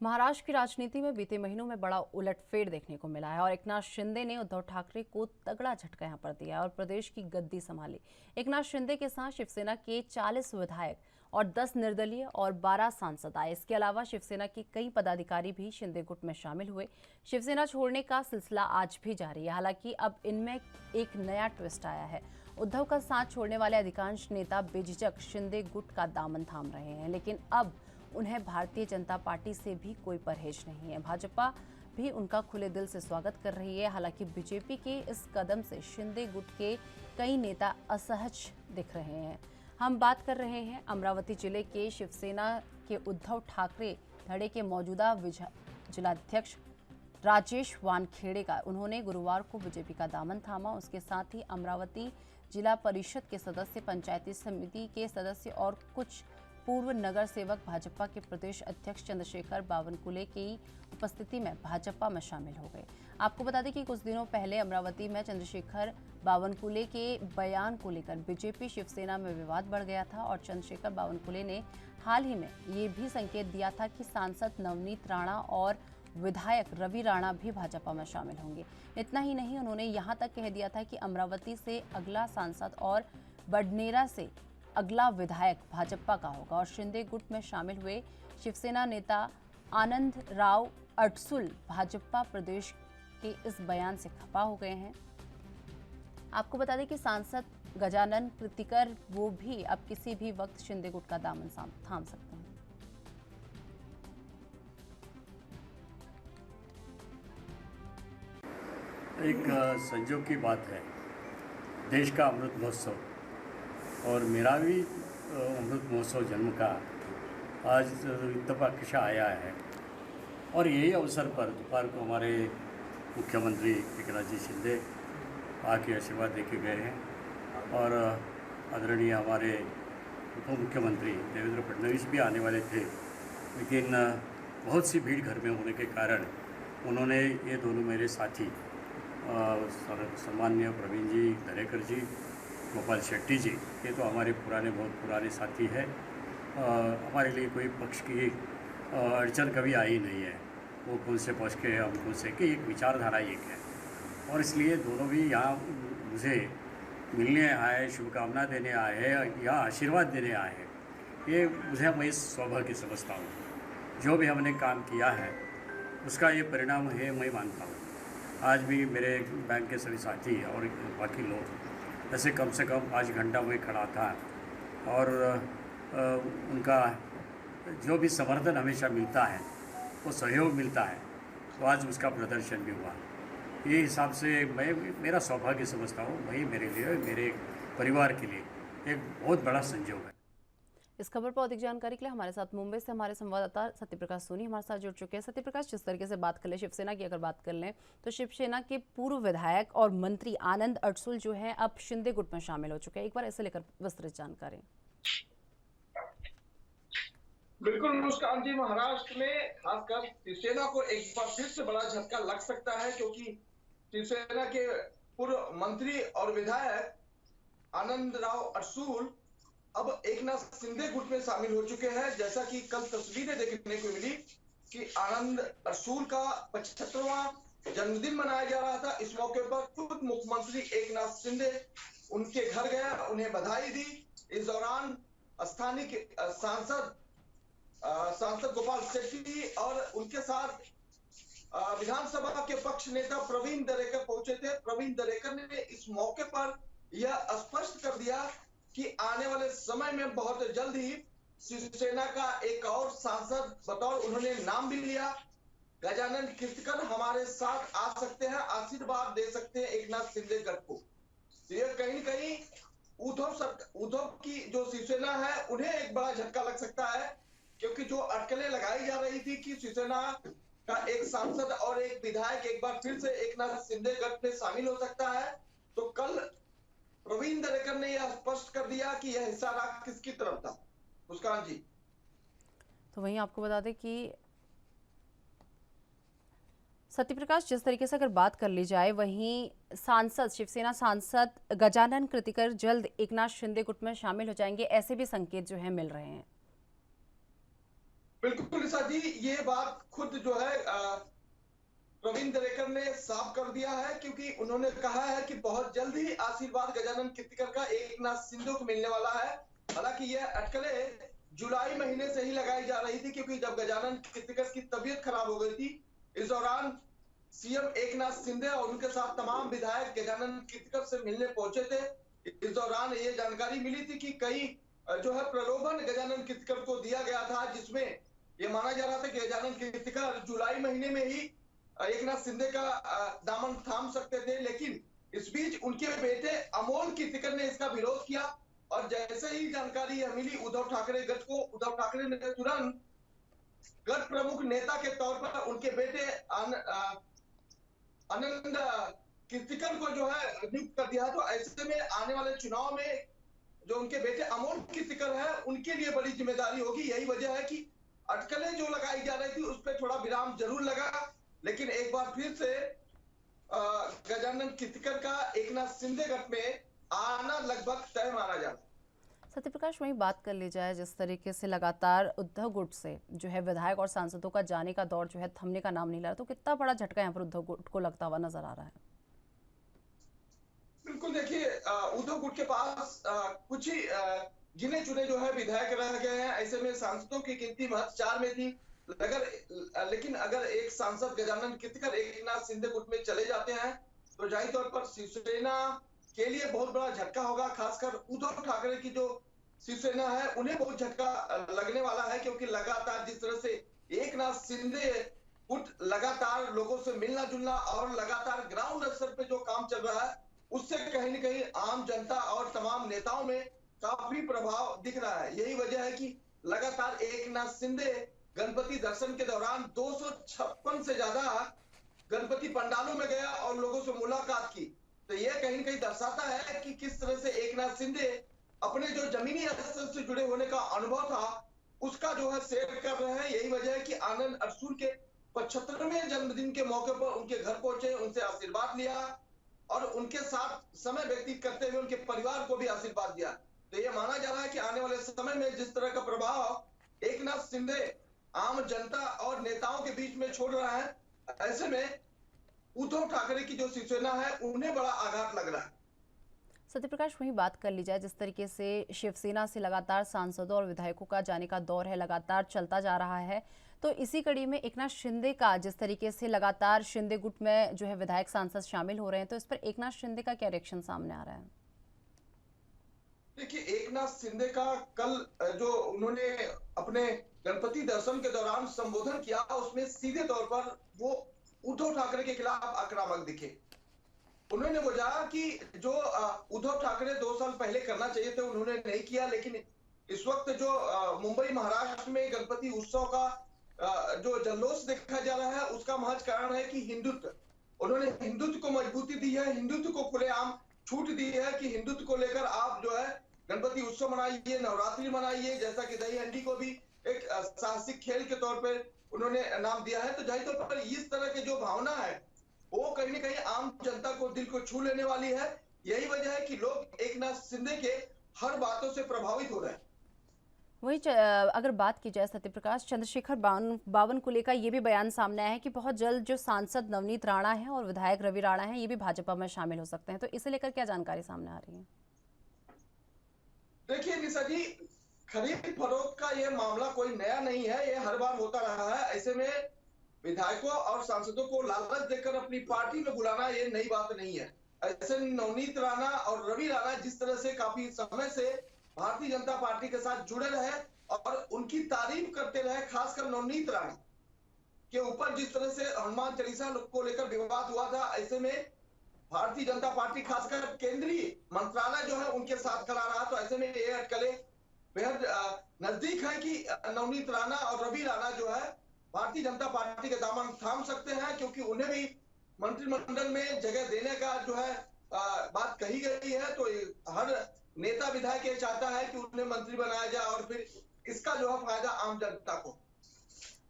महाराष्ट्र की राजनीति में बीते महीनों में बड़ा उलटफेर देखने को मिला है और एकनाथ शिंदे ने उद्धव ठाकरे को तगड़ा झटका यहां पर दिया और प्रदेश की गद्दी संभाली। एकनाथ शिंदे के साथ शिवसेना के 40 विधायक और 10 निर्दलीय और 12 सांसद आए। इसके अलावा शिवसेना के कई पदाधिकारी भी शिंदे गुट में शामिल हुए। शिवसेना छोड़ने का सिलसिला आज भी जारी है। हालांकि अब इनमें एक नया ट्विस्ट आया है। उद्धव का साथ छोड़ने वाले अधिकांश नेता बेझिझक शिंदे गुट का दामन थाम रहे हैं, लेकिन अब उन्हें भारतीय जनता पार्टी से भी कोई परहेज नहीं है। भाजपा भी उनका खुले दिल से स्वागत कर रही है। हालांकि बीजेपी के इस कदम से शिंदे गुट के कई नेता असहज दिख रहे हैं। हम बात कर रहे हैं अमरावती जिले के शिवसेना के उद्धव ठाकरे धड़े के मौजूदा जिलाध्यक्ष राजेश वानखेड़े का। उन्होंने गुरुवार को बीजेपी का दामन थामा। उसके साथ ही अमरावती जिला परिषद के सदस्य, पंचायती समिति के सदस्य और कुछ पूर्व नगर सेवक भाजपा के प्रदेश अध्यक्ष चंद्रशेखर बावनकुले की उपस्थिति में भाजपा में शामिल हो गए। आपको बता दें कि कुछ दिनों पहले अमरावती में चंद्रशेखर बावनकुले के बयान को लेकर बीजेपी शिवसेना में विवाद बढ़ गया था और चंद्रशेखर बावनकुले ने हाल ही में ये भी संकेत दिया था कि सांसद नवनीत राणा और विधायक रवि राणा भी भाजपा में शामिल होंगे। इतना ही नहीं, उन्होंने यहां तक कह दिया था कि अमरावती से अगला सांसद और बडनेरा से अगला विधायक भाजपा का होगा। और शिंदे गुट में शामिल हुए शिवसेना नेता आनंद राव अडसुल भाजपा प्रदेश के इस बयान से खफा हो गए हैं। आपको बता दें कि सांसद गजानन कृतिकर वो भी अब किसी भी वक्त शिंदे गुट का दामन थाम सकते हैं। एक संजोग की बात है, देश का अमृत महोत्सव और मेरा भी अमृत महोत्सव जन्म का आज इत्तेफाक आया है। और यही अवसर पर दोपहर को हमारे मुख्यमंत्री एकनाथ जी शिंदे आके आशीर्वाद दे के गए हैं और आदरणीय हमारे उप मुख्यमंत्री देवेंद्र फडणवीस भी आने वाले थे, लेकिन बहुत सी भीड़ घर में होने के कारण उन्होंने ये दोनों मेरे साथी सम्मान्य प्रवीण जी दरेकर जी, गोपाल शेट्टी जी, ये तो हमारे बहुत पुराने साथी हैं। हमारे लिए कोई पक्ष की अड़चन कभी आई नहीं है। वो कौन से पक्ष के हम कौन से कि एक विचारधारा एक है और इसलिए दोनों भी यहाँ मुझे मिलने आए, शुभकामना देने आए हैं या आशीर्वाद देने आए हैं। ये मुझे मैं सौभाग्य समझता हूँ। जो भी हमने काम किया है उसका ये परिणाम है, मैं मानता हूँ। आज भी मेरे बैंक के सभी साथी और बाकी लोग ऐसे कम से कम 5 घंटा में खड़ा था और उनका जो भी समर्थन हमेशा मिलता है, वो सहयोग मिलता है, तो आज उसका प्रदर्शन भी हुआ। ये हिसाब से मैं मेरा सौभाग्य समझता हूँ। वही मेरे लिए, मेरे परिवार के लिए एक बहुत बड़ा संयोग है। इस खबर पर अधिक जानकारी के लिए हमारे साथ मुंबई से हमारे संवाददाता सत्यप्रकाश सोनी हमारे साथ जुड़ चुके हैं। सत्यप्रकाश, जिस तरीके से बात कर ले, शिवसेना की अगर बात कर लें तो शिवसेना के पूर्व विधायक और मंत्री आनंद अडसुल जो है अब शिंदे गुट में शामिल हो चुके हैं। एक बार इसे लेकर विस्तृत जानकारी। बिल्कुल मुस्कान जी, महाराष्ट्र में खासकर शिवसेना को एक बार फिर से बड़ा झटका लग सकता है, क्योंकि शिवसेना के पूर्व मंत्री और विधायक आनंद राव अडसुल अब एकनाथ शिंदे गुट में शामिल हो चुके हैं। जैसा कि कल तस्वीरें देखने को मिली कि आनंद अडसुल का 75वां जन्मदिन मनाया जा रहा था। इस मौके पर खुद मुख्यमंत्री एकनाथ शिंदे उनके घर गए, उन्हें बधाई दी। इस दौरान स्थानीय सांसद गोपाल शेट्टी और उनके साथ विधानसभा के पक्ष नेता प्रवीण दरेकर पहुंचे थे। प्रवीण दरेकर ने इस मौके पर यह स्पष्ट कर दिया कि आने वाले समय में बहुत जल्द ही शिवसेना का एक और सांसद बतौर, उन्होंने नाम भी लिया, गजानन कीर्तिकर हमारे साथ आ सकते हैं, आशीर्वाद दे सकते हैं एकनाथ शिंदे गट को। ये कहीं न कहीं उद्धव की जो शिवसेना है उन्हें एक बड़ा झटका लग सकता है, क्योंकि जो अटकलें लगाई जा रही थी कि शिवसेना का एक सांसद और एक विधायक एक बार फिर से एकनाथ शिंदे गट में शामिल हो सकता है, तो कल प्रवीण दरेकर ने यह स्पष्ट कर दिया कि यह इशारा किसकी तरफ था। मुस्कान जी, तो वहीं आपको बता दें कि सत्यप्रकाश, जिस तरीके से अगर बात कर ली जाए, वहीं सांसद, शिवसेना सांसद गजानन कृतिकर जल्द एकनाथ शिंदे गुट में शामिल हो जाएंगे, ऐसे भी संकेत जो है मिल रहे हैं। बिल्कुल निशा जी, ये बात खुद जो है प्रवीण दरेकर ने साफ कर दिया है, क्योंकि उन्होंने कहा है कि बहुत जल्द ही आशीर्वाद गजानन कीर्तिकर का एकनाथ शिंदे को मिलने वाला है। हालांकि यह अटकलें जुलाई महीने से ही लगाई जा रही थी, क्योंकि जब गजानन कीर्तिकर की तबीयत खराब हो गई थी, इस दौरान सीएम एकनाथ शिंदे और उनके साथ तमाम विधायक गजानन कीर्तिकर से मिलने पहुंचे थे। इस दौरान ये जानकारी मिली थी कि कई जो है प्रलोभन गजानन कीर्तिकर को दिया गया था, जिसमें ये माना जा रहा था कि गजानन कीर्तिकर जुलाई महीने में ही एकनाथ शिंदे का दामन थाम सकते थे, लेकिन इस बीच उनके बेटे अमोल कीर्तिकर ने इसका विरोध किया और जैसे ही जानकारी मिली उद्धव ठाकरे गठ को, उद्धव ठाकरे ने तुरंत गठ प्रमुख नेता के तौर पर उनके बेटे आनंद कीर्तिकर को जो है नियुक्त कर दिया। तो ऐसे में आने वाले चुनाव में जो उनके बेटे अमोल कीर्तिकर है उनके लिए बड़ी जिम्मेदारी होगी। यही वजह है कि अटकलें जो लगाई जा रही थी उस पर थोड़ा विराम जरूर लगा, लेकिन एक बार फिर से गजानन कीर्तिकर का एकनाथ शिंदे गठ में आना लगभग तय माना जाता। सत्यप्रकाश, वहीं बात कर ली जाए जिस तरीके से लगातार उद्धव गुट से जो है विधायक और सांसदों का जाने का दौर जो है थमने का नाम नहीं ले रहा, तो कितना बड़ा झटका यहाँ पर उद्धव गुट को लगता हुआ नजर आ रहा है? बिल्कुल, देखिए उद्धव गुट के पास कुछ ही गिने चुने जो है विधायक रह गए हैं। ऐसे में सांसदों की गिनती महज 4 में थी। लेकिन अगर एक सांसद गजानन कीर्तिकर एकनाथ शिंदे गुट में चले जाते हैं तो जाहिर तौर पर शिवसेना के लिए बहुत बड़ा झटका होगा। खासकर उद्धव ठाकरे की जो शिवसेना है उन्हें बहुत झटका लगने वाला है, क्योंकि लगातार जिस तरह से एकनाथ शिंदे गुट लगातार लोगों से मिलना जुलना और लगातार ग्राउंड स्तर पे जो काम चल रहा है उससे कहीं न कहीं आम जनता और तमाम नेताओं में काफी प्रभाव दिख रहा है। यही वजह है कि लगातार एकनाथ शिंदे गणपति दर्शन के दौरान 256 से ज्यादा गणपति पंडालों में गया और लोगों से मुलाकात की। तो यह कहीं न कहीं दर्शाता है कि किस तरह से एकनाथ शिंदे अपने जो जमीनी स्तर से जुड़े होने का अनुभव था उसका जो है शेयर कर रहे हैं। यही वजह है कि आनंद अरसूल के 75वें जन्मदिन के मौके पर उनके घर पहुंचे, उनसे आशीर्वाद लिया और उनके साथ समय व्यतीत करते हुए उनके परिवार को भी आशीर्वाद दिया। तो ये माना जा रहा है कि आने वाले समय में जिस तरह का प्रभाव एकनाथ शिंदे आम जनता और नेताओं के बीच में छोड़ रहा है, ऐसे में उद्धव ठाकरे की जो शिवसेना है उन्हें बड़ा आघात लग रहा है। सत्यप्रकाश, वहीं बात कर ली जाए जिस तरीके से शिवसेना से लगातार सांसदों और विधायकों का जाने का दौर है, लगातार चलता जा रहा है, तो इसी कड़ी में एकनाथ शिंदे का जिस तरीके से लगातार शिंदे गुट में जो है विधायक सांसद शामिल हो रहे हैं, तो इस पर एकनाथ शिंदे का क्या रिएक्शन सामने आ रहा है? देखिए, एकनाथ शिंदे का कल जो उन्होंने अपने गणपति दर्शन के दौरान संबोधन किया उसमें सीधे तौर पर वो उद्धव ठाकरे के खिलाफ आक्रामक दिखे। उन्होंने बोला कि जो उद्धव ठाकरे 2 साल पहले करना चाहिए थे उन्होंने नहीं किया, लेकिन इस वक्त जो मुंबई महाराष्ट्र में गणपति उत्सव का जो जल्लोष देखा जा रहा है उसका महज कारण है कि हिंदुत्व, उन्होंने हिंदुत्व को मजबूती दी है, हिंदुत्व को खुलेआम छूट दी है कि हिंदुत्व को लेकर आप जो है गणपति उत्सव मनाइए, नवरात्रि मनाइए, जैसा कि दही हंडी को भी एक साहसिक खेल के तौर पर उन्होंने नाम दिया है। तो जाहिर तौर पर इस तरह की जो भावना है वो कहीं न कहीं आम जनता को दिल को छू लेने वाली है। यही वजह है कि लोग एकनाथ शिंदे के हर बातों से प्रभावित हो रहे हैं। वही अगर बात की जाए सत्यप्रकाश, चंद्रशेखर बावन को लेकर ये भी बयान सामने आया है कि बहुत जल्द जो सांसद नवनीत राणा है और विधायक रवि राणा है ये भी भाजपा में शामिल हो सकते हैं, तो इसे लेकर क्या जानकारी सामने आ रही है? देखिए निशा जी, खरीद फरोख्त का ये मामला कोई नया नहीं है, ये हर बार होता रहा है। ऐसे में विधायकों और सांसदों को लालच देकर अपनी पार्टी में बुलाना ये नई बात नहीं है। ऐसे नवनीत राणा और रवि राणा जिस तरह से काफी समय से भारतीय जनता पार्टी के साथ जुड़े रहे और उनकी तारीफ करते रहे, खासकर नवनीत राणा के ऊपर जिस तरह से हनुमान चालीसा को लेकर विवाद हुआ था, ऐसे में भारतीय जनता पार्टी खासकर केंद्रीय मंत्रालय जो है उनके साथ खड़ा रहा। तो ऐसे में ये अटकलें बेहद नजदीक है कि नवनीत राणा और रवि राणा जो है भारतीय जनता पार्टी के दामन थाम सकते हैं, क्योंकि उन्हें भी मंत्रिमंडल में जगह देने का जो है बात कही गई है। तो हर नेता विधायक ये चाहता है कि उन्हें मंत्री बनाया जाए और फिर इसका जो है फायदा आम जनता को।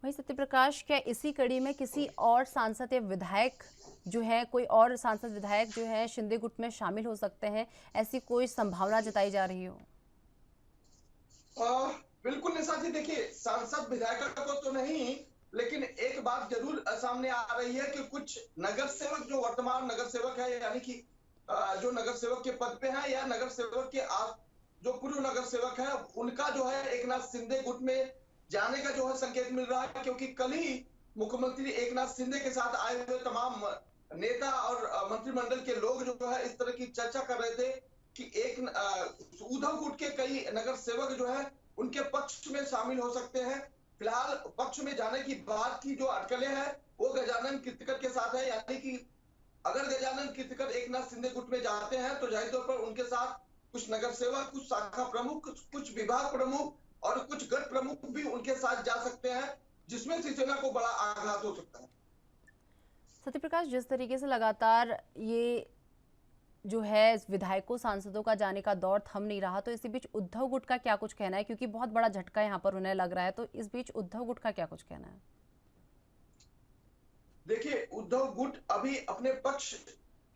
वही सत्यप्रकाश, क्या इसी कड़ी में किसी और सांसद या विधायक जो है, कोई और सांसद विधायक जो है शिंदे गुट में शामिल हो सकते हैं, ऐसी कोई संभावना जताई जा रही हो? बिल्कुल निशा जी, देखिए सांसद विधायक को तो नहीं, लेकिन एक बात जरूर सामने आ रही है कि कुछ नगर सेवक जो वर्तमान नगर सेवक है, यानी कि जो नगर सेवक के पद पे हैं या नगर सेवक के जो पूर्व नगर सेवक है उनका जो है एकनाथ शिंदे गुट में जाने का जो है संकेत मिल रहा है, क्योंकि कल ही मुख्यमंत्री एकनाथ शिंदे के साथ आए हुए तमाम नेता और मंत्रिमंडल के लोग जो है इस तरह की चर्चा कर रहे थे कि उद्धव गुट के कई नगर सेवक जो है उनके पक्ष में शामिल हो सकते हैं। फिलहाल पक्ष में जाने की बात की जो अटकलें हैं वो गजानन कीर्तिकर के साथ है, यानी कि अगर गजानन कीर्तिकर एकनाथ शिंदे गुट में जाते हैं तो जाहिर तौर पर उनके साथ कुछ नगर सेवक, कुछ शाखा प्रमुख, कुछ विभाग प्रमुख और कुछ गट प्रमुख भी उनके साथ जा सकते हैं, जिसमें शिवसेना को बड़ा आघात हो सकता है। सत्यप्रकाश, जिस तरीके से लगातार ये जो है विधायकों सांसदों का जाने का दौर थम नहीं रहा, तो इसी बीच उद्धव गुट का क्या कुछ कहना है, क्योंकि बहुत बड़ा झटका यहाँ पर उन्हें लग रहा है, तो इस बीच उद्धव गुट का क्या कुछ कहना है? देखिए, उद्धव गुट अभी अपने पक्ष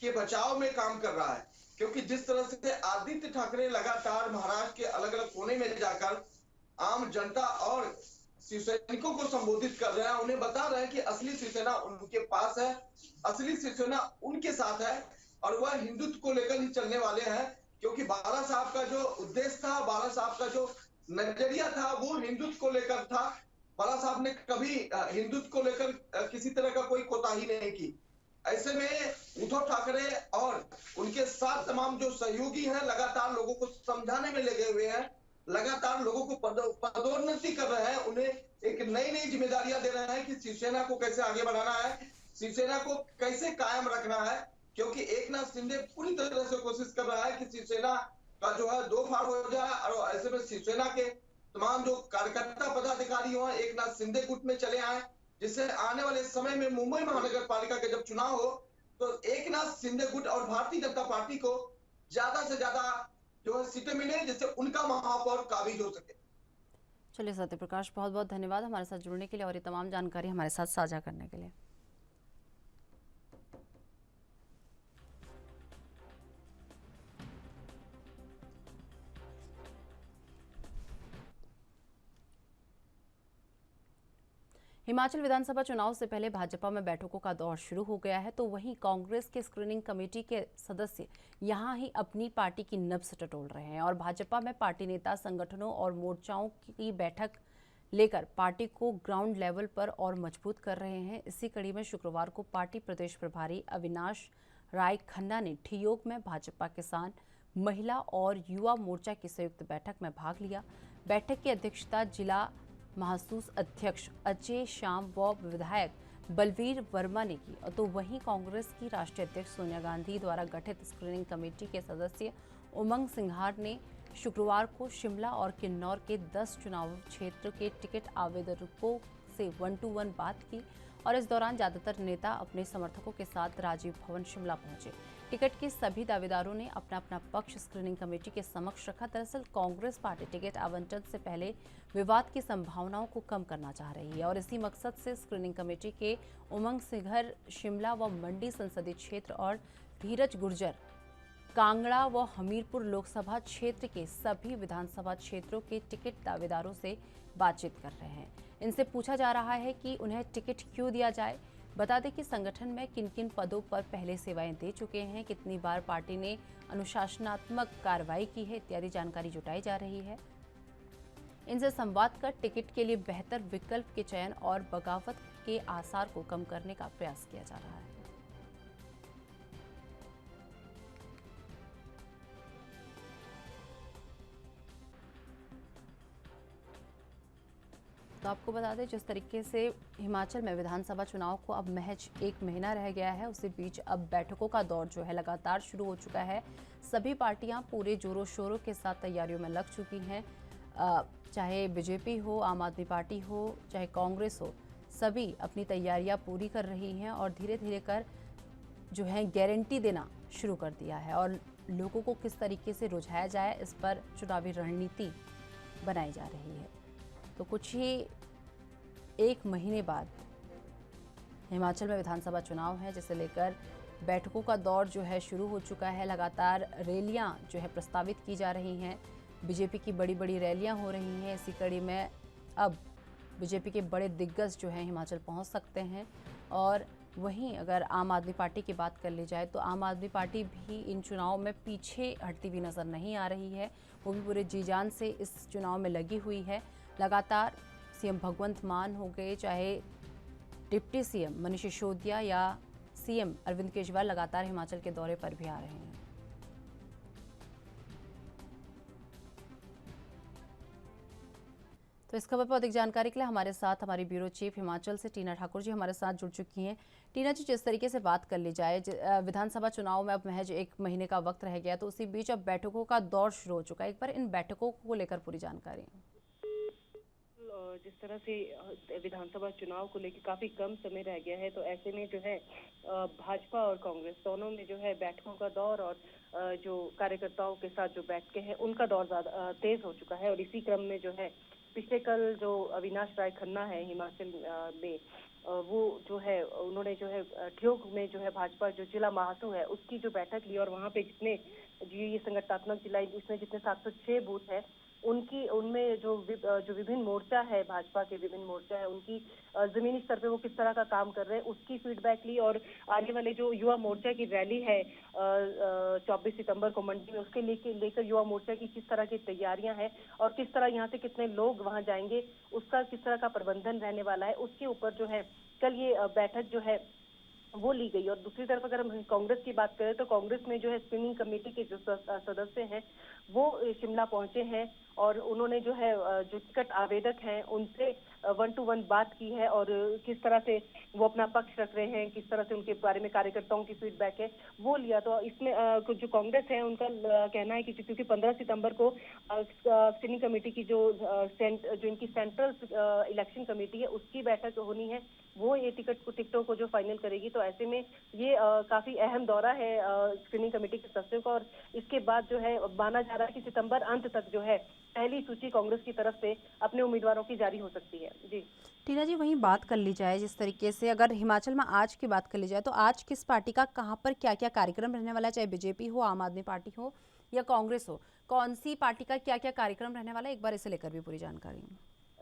के बचाव में काम कर रहा है, क्योंकि जिस तरह से आदित्य ठाकरे लगातार महाराष्ट्र के अलग अलग कोने में जाकर आम जनता और शिवसैनिकों को संबोधित कर रहे हैं, उन्हें बता रहे हैं कि असली शिवसेना उनके पास है, असली शिवसेना उनके साथ है और वह हिंदुत्व को लेकर ही चलने वाले हैं, क्योंकि बाला साहब का जो उद्देश्य था, बाला साहब का जो नजरिया था वो हिंदुत्व को लेकर था। बाला साहब ने कभी हिंदुत्व को लेकर किसी तरह का कोई कोताही नहीं की। ऐसे में उद्धव ठाकरे और उनके साथ तमाम जो सहयोगी हैं लगातार लोगों को समझाने में लगे हुए हैं, लगातार लोगों को पदोन्नति कर रहे हैं, उन्हें एक नई नई जिम्मेदारियां दे रहे हैं कि शिवसेना को कैसे आगे बढ़ाना है, शिवसेना को कैसे कायम रखना है, क्योंकि एकनाथ शिंदे पूरी तरह से कोशिश कर रहा है कि शिवसेना का जो है दो फाड़ हो जाए और ऐसे में शिवसेना के तमाम जो कार्यकर्ता पदाधिकारी हो एकनाथ शिंदे गुट में चले आए, जिससे आने वाले समय में मुंबई महानगर पालिका के जब चुनाव हो तो एकनाथ शिंदे गुट और भारतीय जनता पार्टी को ज्यादा से ज्यादा जो है सीटें मिले, जिससे उनका महापौर काबिज हो सके। चलिए सत्यप्रकाश, बहुत बहुत धन्यवाद हमारे साथ जुड़ने के लिए और ये तमाम जानकारी हमारे साथ साझा करने के लिए। हिमाचल विधानसभा चुनाव से पहले भाजपा में बैठकों का दौर शुरू हो गया है, तो वहीं कांग्रेस के स्क्रीनिंग कमेटी के सदस्य यहां ही अपनी पार्टी की नब्ज टटोल रहे हैं और भाजपा में पार्टी नेता संगठनों और मोर्चाओं की बैठक लेकर पार्टी को ग्राउंड लेवल पर और मजबूत कर रहे हैं। इसी कड़ी में शुक्रवार को पार्टी प्रदेश प्रभारी अविनाश राय खन्ना ने ठियोग में भाजपा किसान, महिला और युवा मोर्चा की संयुक्त बैठक में भाग लिया। बैठक की अध्यक्षता जिला महसूस अध्यक्ष अजय श्याम व विधायक बलवीर वर्मा ने की, तो वहीं कांग्रेस की राष्ट्रीय अध्यक्ष सोनिया गांधी द्वारा गठित स्क्रीनिंग कमेटी के सदस्य उमंग सिंघार ने शुक्रवार को शिमला और किन्नौर के 10 चुनाव क्षेत्र के टिकट आवेदकों से 1-to-1 बात की और इस दौरान ज्यादातर नेता अपने समर्थकों के साथ राजीव भवन शिमला पहुंचे। टिकट के सभी दावेदारों ने अपना अपना पक्ष स्क्रीनिंग कमेटी के समक्ष रखा। दरअसल कांग्रेस पार्टी टिकट आवंटन से पहले विवाद की संभावनाओं को कम करना चाह रही है और इसी मकसद से स्क्रीनिंग कमेटी के उमंग सिंघर शिमला व मंडी संसदीय क्षेत्र और धीरज गुर्जर कांगड़ा व हमीरपुर लोकसभा क्षेत्र के सभी विधानसभा क्षेत्रों के टिकट दावेदारों से बातचीत कर रहे हैं। इनसे पूछा जा रहा है कि उन्हें टिकट क्यों दिया जाए। बता दें कि संगठन में किन किन पदों पर पहले सेवाएं दे चुके हैं, कितनी बार पार्टी ने अनुशासनात्मक कार्रवाई की है इत्यादि जानकारी जुटाई जा रही है। इनसे संवाद कर टिकट के लिए बेहतर विकल्प के चयन और बगावत के आसार को कम करने का प्रयास किया जा रहा है। तो आपको बता दें, जिस तरीके से हिमाचल में विधानसभा चुनाव को अब महज 1 महीना रह गया है, उसी बीच अब बैठकों का दौर जो है लगातार शुरू हो चुका है। सभी पार्टियां पूरे जोरों शोरों के साथ तैयारियों में लग चुकी हैं, चाहे बीजेपी हो, आम आदमी पार्टी हो, चाहे कांग्रेस हो, सभी अपनी तैयारियां पूरी कर रही हैं और धीरे धीरे कर जो है गारंटी देना शुरू कर दिया है और लोगों को किस तरीके से रुझाया जाए इस पर चुनावी रणनीति बनाई जा रही है। तो कुछ ही 1 महीने बाद हिमाचल में विधानसभा चुनाव है, जिसे लेकर बैठकों का दौर जो है शुरू हो चुका है। लगातार रैलियां जो है प्रस्तावित की जा रही हैं, बीजेपी की बड़ी बड़ी रैलियां हो रही हैं। इसी कड़ी में अब बीजेपी के बड़े दिग्गज जो हैं हिमाचल पहुंच सकते हैं और वहीं अगर आम आदमी पार्टी की बात कर ली जाए तो आम आदमी पार्टी भी इन चुनाव में पीछे हटती हुई नजर नहीं आ रही है। वो भी पूरे जी जान से इस चुनाव में लगी हुई है। लगातार सीएम भगवंत मान हो गए, चाहे डिप्टी सीएम मनीष सिसोदिया या सीएम अरविंद केजरीवाल लगातार हिमाचल के दौरे पर भी आ रहे हैं। तो इस खबर पर अधिक जानकारी के लिए हमारे साथ हमारी ब्यूरो चीफ हिमाचल से टीना ठाकुर जी हमारे साथ जुड़ चुकी हैं। टीना जी, जिस तरीके से बात कर ली जाए, विधानसभा चुनाव में अब महज 1 महीने का वक्त रह गया, तो उसी बीच अब बैठकों का दौर शुरू हो चुका है। एक बार इन बैठकों को लेकर पूरी जानकारी। जिस तरह से विधानसभा चुनाव को लेकर काफी कम समय रह गया है, तो ऐसे में जो है भाजपा और कांग्रेस दोनों में जो है बैठकों का दौर और जो कार्यकर्ताओं के साथ जो बैठकें हैं उनका दौर ज्यादा तेज हो चुका है। और इसी क्रम में जो है पिछले कल जो अविनाश राय खन्ना है हिमाचल में, वो जो है उन्होंने जो है ठियोग में जो है भाजपा जो जिला महासू है उसकी जो बैठक ली और वहाँ पे जितने ये संगठनात्मक जिला उसमें जितने 706 बूथ है उनमें जो विभिन्न मोर्चा है, भाजपा के विभिन्न मोर्चा है, उनकी जमीनी स्तर पे वो किस तरह का काम कर रहे हैं उसकी फीडबैक ली। और आने वाले जो युवा मोर्चा की रैली है 24 सितंबर को मंडी में, उसके लेकर युवा मोर्चा की किस तरह की तैयारियां हैं और किस तरह यहाँ से कितने लोग वहां जाएंगे, उसका किस तरह का प्रबंधन रहने वाला है, उसके ऊपर जो है कल ये बैठक जो है वो ली गई। और दूसरी तरफ अगर हम कांग्रेस की बात करें तो कांग्रेस में जो है स्क्रीनिंग कमेटी के जो सदस्य हैं वो शिमला पहुंचे हैं और उन्होंने जो है जो टिकट आवेदक हैं उनसे 1-to-1 बात की है और किस तरह से वो अपना पक्ष रख रहे हैं, किस तरह से उनके बारे में कार्यकर्ताओं की फीडबैक है वो लिया। तो इसमें जो कांग्रेस है उनका कहना है कि क्योंकि 15 सितंबर को स्क्रीनिंग कमेटी की जो इनकी सेंट्रल इलेक्शन कमेटी है उसकी बैठक होनी है, वो ये टिकटों को जो फाइनल करेगी। तो ऐसे में ये काफी अहम दौरा है स्क्रीनिंग कमेटी के सदस्यों का। और इसके बाद जो है माना जा रहा है कि सितंबर अंत तक जो है पहली सूची कांग्रेस की तरफ से अपने उम्मीदवारों की जारी हो सकती है। जी टीना जी, वहीं बात कर ली जाए जिस तरीके से अगर हिमाचल में आज की बात कर ली जाए तो आज किस पार्टी का कहां पर क्या क्या कार्यक्रम रहने वाला है, चाहे बीजेपी हो, आम आदमी पार्टी हो या कांग्रेस हो, कौन सी पार्टी का क्या क्या कार्यक्रम रहने वाला है, एक बार इसे लेकर भी पूरी जानकारी।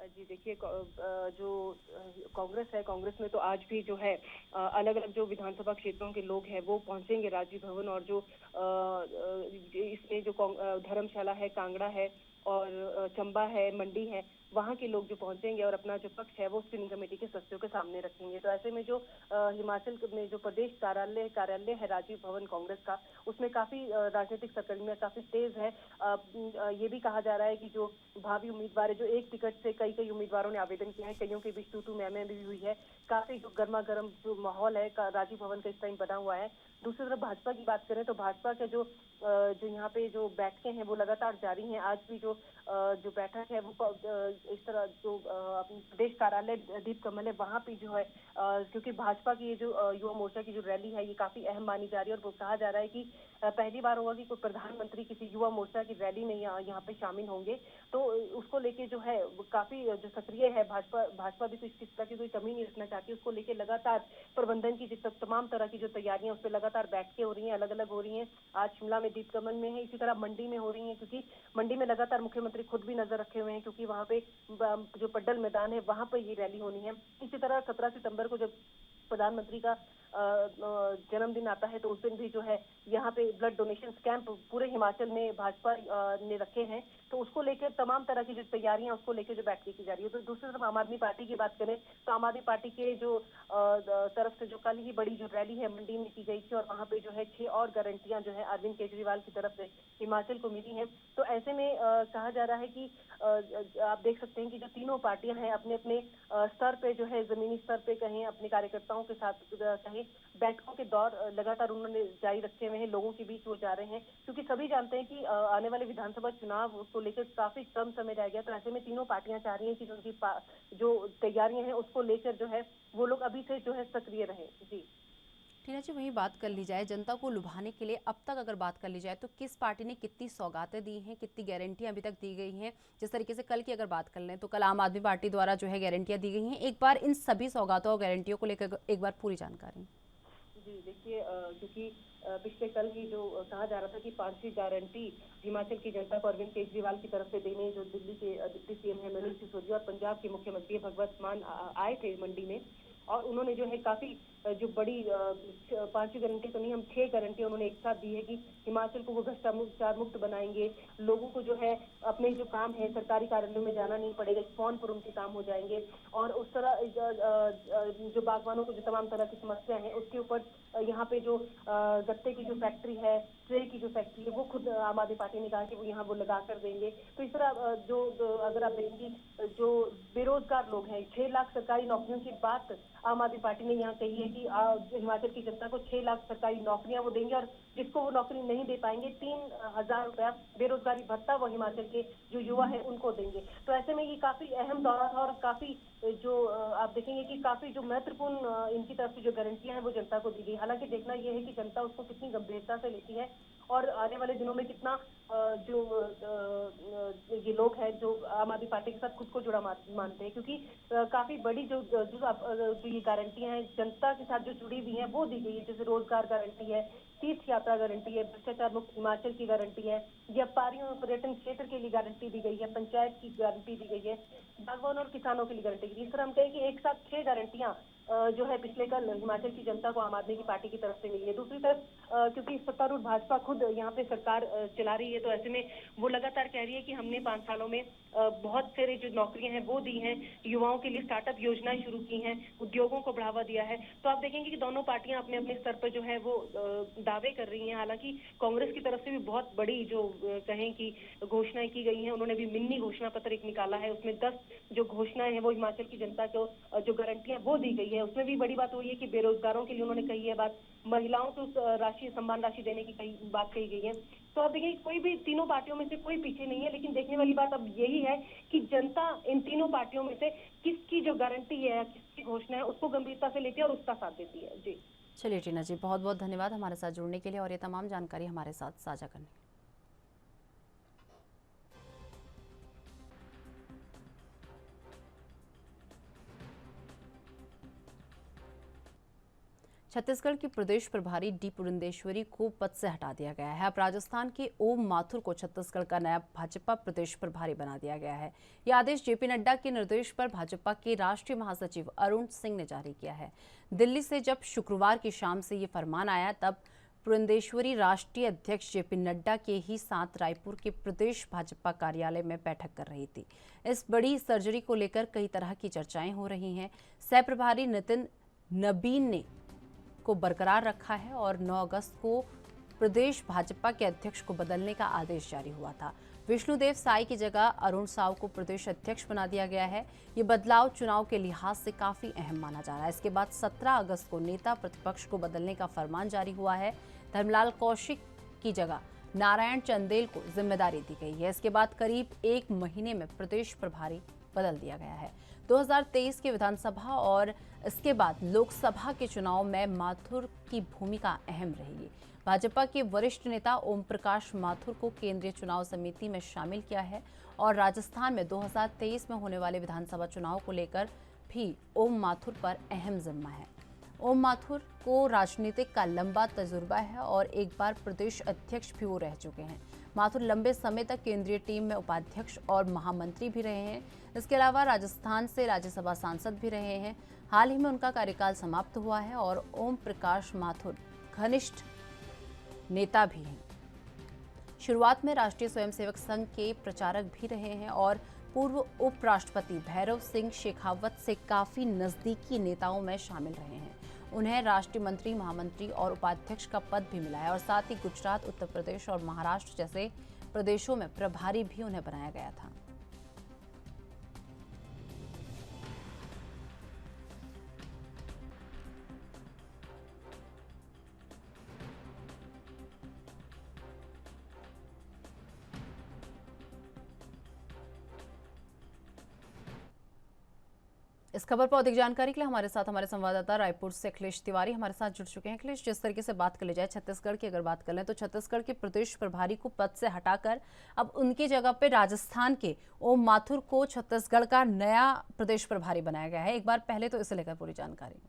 जी देखिए, जो कांग्रेस है, कांग्रेस में तो आज भी जो है अलग अलग जो विधानसभा क्षेत्रों के लोग हैं वो पहुंचेंगे राजीव भवन। और जो इसमें जो धर्मशाला है, कांगड़ा है और चंबा है, मंडी है, वहाँ के लोग जो पहुंचेंगे और अपना जो पक्ष है वो स्क्रीनिंग कमेटी के सदस्यों के सामने रखेंगे। तो ऐसे में जो हिमाचल में जो प्रदेश कार्यालय है राजीव भवन कांग्रेस का, उसमें काफी राजनीतिक सरगर्मियां काफी तेज है। ये भी कहा जा रहा है कि जो भावी उम्मीदवार है, जो एक टिकट से कई उम्मीदवारों ने आवेदन किया है, कईयों के बीच तू मैं भी हुई है, काफी जो गर्मा गर्म जो माहौल है राजीव भवन का इस टाइम बना हुआ है। दूसरी तरफ भाजपा की बात करें तो भाजपा के जो यहाँ पे जो बैठकें हैं वो लगातार जारी हैं। आज भी जो बैठक है वो इस तरह जो प्रदेश कार्यालय दीप कमल है वहाँ पे जो है क्योंकि भाजपा की ये जो युवा मोर्चा की जो रैली है ये काफी अहम मानी जा रही है और वो कहा जा रहा है कि पहली बार होगा कि कोई प्रधानमंत्री किसी युवा मोर्चा की रैली में यहाँ पे शामिल होंगे। तो उसको लेके जो है काफी जो सक्रिय है भाजपा भी तो इस तरह की कोई कमी नहीं रखना चाहती। उसको लेके लगातार प्रबंधन की तमाम तरह की जो तैयारियां उस पर लगातार बैठकें हो रही हैं, अलग अलग हो रही हैं। आज शिमला में दीप कमल में है, इसी तरह मंडी में हो रही है, क्योंकि मंडी में लगातार मुख्यमंत्री खुद भी नजर रखे हुए हैं क्योंकि वहाँ पे जो पड्डल मैदान है वहाँ पर ये रैली होनी है। इसी तरह 17 सितंबर को जब प्रधानमंत्री का जन्मदिन आता है तो उस दिन भी जो है यहाँ पे ब्लड डोनेशन कैंप पूरे हिमाचल में भाजपा ने रखे हैं। तो उसको लेकर तमाम तरह की जो तैयारियां उसको लेकर जो बैठक की जा रही है। तो दूसरी तरफ आम आदमी पार्टी की बात करें तो आम आदमी पार्टी के जो तरफ से जो कल ही बड़ी जो रैली है मंडी में की गई थी और वहाँ पे जो है 6 और गारंटियां जो है अरविंद केजरीवाल की तरफ से हिमाचल को मिली है। तो ऐसे में कहा जा रहा है कि आप देख सकते हैं कि जो तीनों पार्टियां हैं अपने अपने स्तर पे जो है जमीनी स्तर पे कहें अपने कार्यकर्ताओं के साथ कहें बैठकों के दौर लगातार उन्होंने जारी रखे हुए हैं, लोगों के बीच वो जा रहे हैं क्योंकि सभी जानते हैं कि आने वाले विधानसभा चुनाव को लेकर काफी कम समय रह गया। तो ऐसे में तीनों पार्टियां चाह रही हैं कि उनकी जो तैयारियां हैं उसको लेकर जो है वो लोग अभी से जो है सक्रिय रहे। जी टीना जी, वहीं बात कर ली जाए जनता को लुभाने के लिए अब तक अगर बात कर ली जाए तो किस पार्टी ने कितनी सौगातें दी हैं, कितनी गारंटियां अभी तक दी गई हैं। जिस तरीके से कल की अगर बात कर लें तो कल आम आदमी पार्टी द्वारा जो है गारंटियां दी गई हैं, एक बार इन सभी सौगातों और गारंटियों को लेकर एक बार पूरी जानकारी। जी देखिए, क्योंकि पिछले कल ही जो कहा जा रहा था कि 5वीं गारंटी हिमाचल की जनता को अरविंद केजरीवाल की तरफ से देने जो दिल्ली के डिप्टी सीएम है मनीष सिसोदिया और पंजाब के मुख्यमंत्री भगवंत मान आए थे मंडी में और उन्होंने जो है काफी जो बड़ी 5वीं गारंटी तो नहीं, हम 6 गारंटी उन्होंने एक साथ दी है कि हिमाचल को वो भ्रष्टाचार मुक्त बनाएंगे, लोगों को जो है अपने जो काम है सरकारी कार्यालयों में जाना नहीं पड़ेगा, फोन पर उनके काम हो जाएंगे। और उस तरह जो बागवानों को जो तमाम तरह की समस्या है उसके ऊपर यहाँ पे जो गत्ते की जो फैक्ट्री है, ट्रे की जो फैक्ट्री है, वो खुद आम आदमी पार्टी ने कहा कि वो यहाँ वो लगा कर देंगे। तो इस तरह जो अगर आप देखेंगे जो बेरोजगार लोग हैं, 6 लाख सरकारी नौकरियों की बात आम आदमी पार्टी ने यहाँ कही है कि हिमाचल की जनता को 6 लाख सरकारी नौकरियां वो देंगे, और जिसको वो नौकरी नहीं दे पाएंगे 3,000 रुपया बेरोजगारी भत्ता वो हिमाचल के जो युवा है उनको देंगे। तो ऐसे में ये काफी अहम दौरा था, और काफी जो आप देखेंगे कि काफी जो महत्वपूर्ण इनकी तरफ से जो गारंटियां हैं वो जनता को दी गई। हालांकि देखना यह है कि जनता उसको कितनी गंभीरता से लेती है और आने वाले दिनों में कितना जो ये लोग हैं जो आम आदमी पार्टी के साथ खुद को जुड़ा मानते हैं, क्योंकि काफी बड़ी जो ये गारंटियां हैं जनता के साथ जो जुड़ी हुई हैं वो दी गई है। जैसे रोजगार गारंटी है, तीर्थ यात्रा गारंटी है, भ्रष्टाचार मुक्त हिमाचल की गारंटी है, व्यापारियों और पर्यटन क्षेत्र के लिए गारंटी दी गई है, पंचायत की गारंटी दी गई है, बागवान और किसानों के लिए गारंटी दी गई। इस तरह हम कहें कि एक साथ 6 गारंटियां जो है पिछले कल हिमाचल की जनता को आम आदमी की पार्टी की तरफ से मिली है। दूसरी तरफ क्योंकि सत्तारूढ़ भाजपा खुद यहाँ पे सरकार चला रही है, तो ऐसे में वो लगातार कह रही है कि हमने 5 सालों में बहुत सारे जो नौकरियां हैं वो दी हैं, युवाओं के लिए स्टार्टअप योजनाएं शुरू की हैं, उद्योगों को बढ़ावा दिया है। तो आप देखेंगे कि दोनों पार्टियां अपने अपने स्तर पर जो है वो दावे कर रही हैं। हालांकि कांग्रेस की तरफ से भी बहुत बड़ी जो कहें कि घोषणाएं की गई हैं, उन्होंने भी मिनी घोषणा पत्र एक निकाला है, उसमें 10 जो घोषणाएं हैं वो हिमाचल की जनता को जो गारंटियां वो दी गई है। उसमें भी बड़ी बात वही है कि बेरोजगारों के लिए उन्होंने कही है बात, महिलाओं को राशि सम्मान राशि देने की बात कही गई है। तो आप देखिए कोई भी तीनों पार्टियों में से कोई पीछे नहीं है, लेकिन देखने वाली बात अब यही है कि जनता इन तीनों पार्टियों में से किसकी जो गारंटी है, किसकी घोषणा है उसको गंभीरता से लेती है और उसका साथ देती है। जी चलिए टीना जी, बहुत बहुत धन्यवाद हमारे साथ जुड़ने के लिए और ये तमाम जानकारी हमारे साथ साझा करने के लिए। छत्तीसगढ़ की प्रदेश प्रभारी डी पुरंदेश्वरी को पद से हटा दिया गया है। अब राजस्थान के ओम माथुर को छत्तीसगढ़ का नया भाजपा प्रदेश प्रभारी बना दिया गया है। यह आदेश जेपी नड्डा के निर्देश पर भाजपा के राष्ट्रीय महासचिव अरुण सिंह ने जारी किया है। दिल्ली से जब शुक्रवार की शाम से ये फरमान आया, तब पुरंदेश्वरी राष्ट्रीय अध्यक्ष जेपी नड्डा के ही साथ रायपुर के प्रदेश भाजपा कार्यालय में बैठक कर रही थी। इस बड़ी सर्जरी को लेकर कई तरह की चर्चाएं हो रही हैं। सह प्रभारी नितिन नबीन ने को बरकरार रखा है और 9 अगस्त को प्रदेश भाजपा के अध्यक्ष को बदलने का आदेश जारी हुआ था। विष्णुदेव साई की जगह अरुण साव को प्रदेश अध्यक्ष बना दिया गया है। ये बदलाव चुनाव के लिहाज से काफी अहम माना जा रहा है। इसके बाद 17 अगस्त को नेता प्रतिपक्ष को बदलने का फरमान जारी हुआ है। धर्मलाल कौशिक की जगह नारायण चंदेल को जिम्मेदारी दी गई है। इसके बाद करीब 1 महीने में प्रदेश प्रभारी बदल दिया गया है। 2023 के विधानसभा और इसके बाद लोकसभा के चुनाव में माथुर की भूमिका अहम रहेगी। भाजपा के वरिष्ठ नेता ओम प्रकाश माथुर को केंद्रीय चुनाव समिति में शामिल किया है और राजस्थान में 2023 में होने वाले विधानसभा चुनाव को लेकर भी ओम माथुर पर अहम जिम्मा है। ओम माथुर को राजनीतिक का लंबा तजुर्बा है और एक बार प्रदेश अध्यक्ष भी वो रह चुके हैं। माथुर लंबे समय तक केंद्रीय टीम में उपाध्यक्ष और महामंत्री भी रहे हैं। इसके अलावा राजस्थान से राज्यसभा सांसद भी रहे हैं। हाल ही में उनका कार्यकाल समाप्त हुआ है और ओम प्रकाश माथुर घनिष्ठ नेता भी हैं। शुरुआत में राष्ट्रीय स्वयंसेवक संघ के प्रचारक भी रहे हैं और पूर्व उपराष्ट्रपति भैरव सिंह शेखावत से काफी नजदीकी नेताओं में शामिल रहे हैं। उन्हें राष्ट्रीय मंत्री, महामंत्री और उपाध्यक्ष का पद भी मिला है और साथ ही गुजरात, उत्तर प्रदेश और महाराष्ट्र जैसे प्रदेशों में प्रभारी भी उन्हें बनाया गया था। इस खबर पर अधिक जानकारी के लिए हमारे साथ हमारे संवाददाता रायपुर से अखिलेश तिवारी हमारे साथ जुड़ चुके हैं। अखिलेश, जिस तरीके से बात कर ली जाए छत्तीसगढ़ की अगर बात कर लें तो छत्तीसगढ़ के प्रदेश प्रभारी को पद से हटाकर अब उनकी जगह पे राजस्थान के ओम माथुर को छत्तीसगढ़ का नया प्रदेश प्रभारी बनाया गया है। एक बार पहले तो इसे लेकर पूरी जानकारी।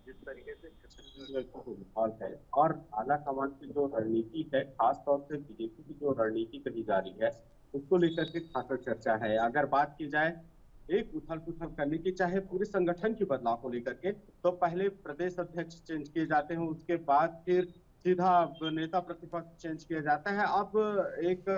जिस तरीके से छत्तीसगढ़ को माहौल है और आला कमान की जो रणनीति है, खासतौर से बीजेपी की जो रणनीति कही जा रही है, उसको लेकर के खासा चर्चा है। अगर बात की जाए एक उथल पुथल करने की, चाहे पूरे संगठन की बदलाव को लेकर के, तो पहले प्रदेश अध्यक्ष चेंज किए जाते हैं, उसके बाद फिर सीधा नेता प्रतिपक्ष चेंज किया जाता है। अब एक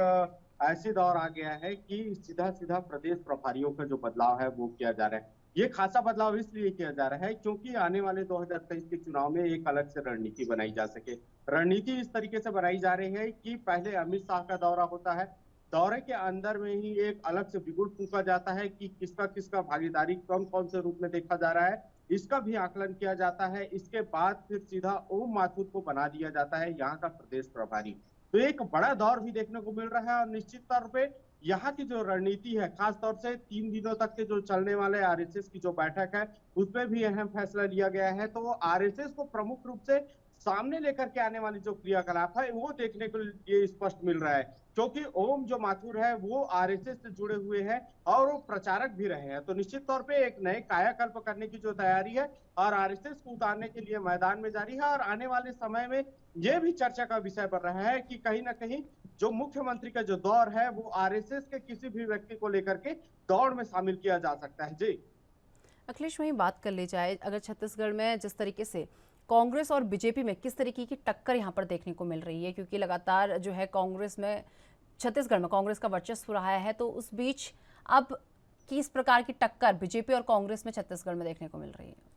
ऐसी दौर आ गया है कि सीधा सीधा प्रदेश प्रभारियों का जो बदलाव है वो किया जा रहा है। ये खासा बदलाव इसलिए किया जा रहा है क्योंकि आने वाले 2023 के चुनाव में एक अलग से रणनीति बनाई जा सके। रणनीति इस तरीके से बनाई जा रही है कि पहले अमित शाह का दौरा होता है, दौरे के अंदर में ही एक अलग से बिगुल फूंका जाता है कि किसका किसका भागीदारी कौन कौन से रूप में देखा जा रहा है, इसका भी आकलन किया जाता है। इसके बाद फिर सीधा ओम माथुर को बना दिया जाता है यहाँ का प्रदेश प्रभारी। तो एक बड़ा दौर भी देखने को मिल रहा है और निश्चित तौर पे यहाँ की जो रणनीति है, खास तौर से 3 दिनों तक के जो चलने वाले आरएसएस की जो बैठक है उसमें भी अहम फैसला लिया गया है। तो आरएसएस को प्रमुख रूप से सामने लेकर के आने वाली जो क्रियाकलाप है वो देखने को ये स्पष्ट मिल रहा है, क्योंकि ओम जो माथुर है वो आरएसएस से जुड़े हुए हैं और वो प्रचारक भी रहे हैं। तो निश्चित तौर पे एक नए कायाकल्प करने की जो तैयारी है और आरएसएस को उतारने के लिए मैदान में जारी है। और आने वाले समय में ये भी चर्चा का विषय बन रहा है कि कहीं ना कहीं जो मुख्यमंत्री का जो दौर है वो आरएसएस के किसी भी व्यक्ति को लेकर के दौड़ में शामिल किया जा सकता है। जी अखिलेश, वहीं बात कर ली जाए, अगर छत्तीसगढ़ में जिस तरीके से कांग्रेस और बीजेपी में किस तरीके की टक्कर यहाँ पर देखने को मिल रही है, क्योंकि लगातार जो है कांग्रेस में, छत्तीसगढ़ में कांग्रेस का वर्चस्व रहा है, तो उस बीच अब किस प्रकार की टक्कर बीजेपी और कांग्रेस में छत्तीसगढ़ में देखने को मिल रही है?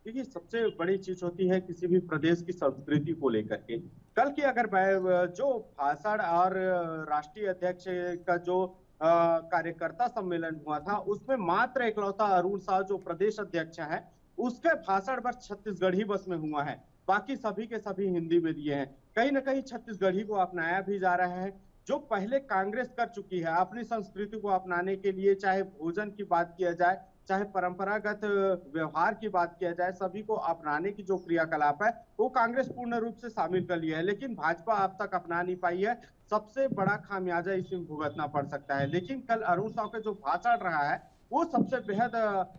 देखिए, सबसे बड़ी चीज होती है किसी भी प्रदेश की संस्कृति को लेकर के। कल की अगर जो भाषण और राष्ट्रीय अध्यक्ष का जो कार्यकर्ता सम्मेलन हुआ था उसमें मात्र इकलौता अरुण साह जो प्रदेश अध्यक्ष है उसके भाषण बस छत्तीसगढ़ी बस में हुआ है, बाकी सभी के सभी हिंदी में दिए हैं। कहीं ना कहीं छत्तीसगढ़ी को अपनाया भी जा रहा है, जो पहले कांग्रेस कर चुकी है अपनी संस्कृति को अपनाने के लिए। चाहे भोजन की बात किया जाए, चाहे परंपरागत व्यवहार की बात किया जाए, सभी को अपनाने की जो क्रियाकलाप है वो कांग्रेस पूर्ण रूप से शामिल कर लिया है, लेकिन भाजपा अब तक अपना नहीं पाई है। सबसे बड़ा खामियाजा इसमें भुगतना पड़ सकता है। लेकिन कल अरुण साव का जो भाषण रहा है वो सबसे बेहद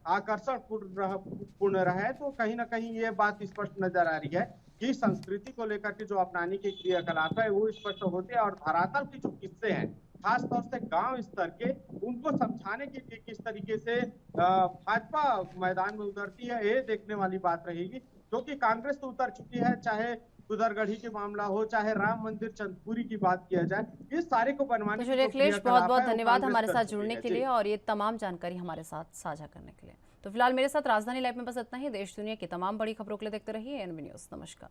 आकर्षण पूर्ण रहा है। तो कहीं ना कहीं ये बात स्पष्ट नजर आ रही है कि संस्कृति को लेकर के जो अपनाने के क्रियाकलाप है वो स्पष्ट होते हैं और धरातल के जो किस्से हैं, खास तौर से गांव स्तर के, उनको समझाने के लिए किस तरीके से भाजपा मैदान में उतरती है ये देखने वाली बात रहेगी। क्योंकि कांग्रेस तो उतर चुकी है, चाहे उधरगढ़ी के मामला हो, चाहे राम मंदिर चंदपुरी की बात किया जाए, इस सारे को बनवाने तो अखिलेश, बहुत बहुत धन्यवाद हमारे साथ जुड़ने के लिए और ये तमाम जानकारी हमारे साथ साझा करने के लिए। तो फिलहाल मेरे साथ राजधानी लाइव में बस इतना ही। देश दुनिया की तमाम बड़ी खबरों के लिए देखते रहिए एनबी न्यूज़। नमस्कार।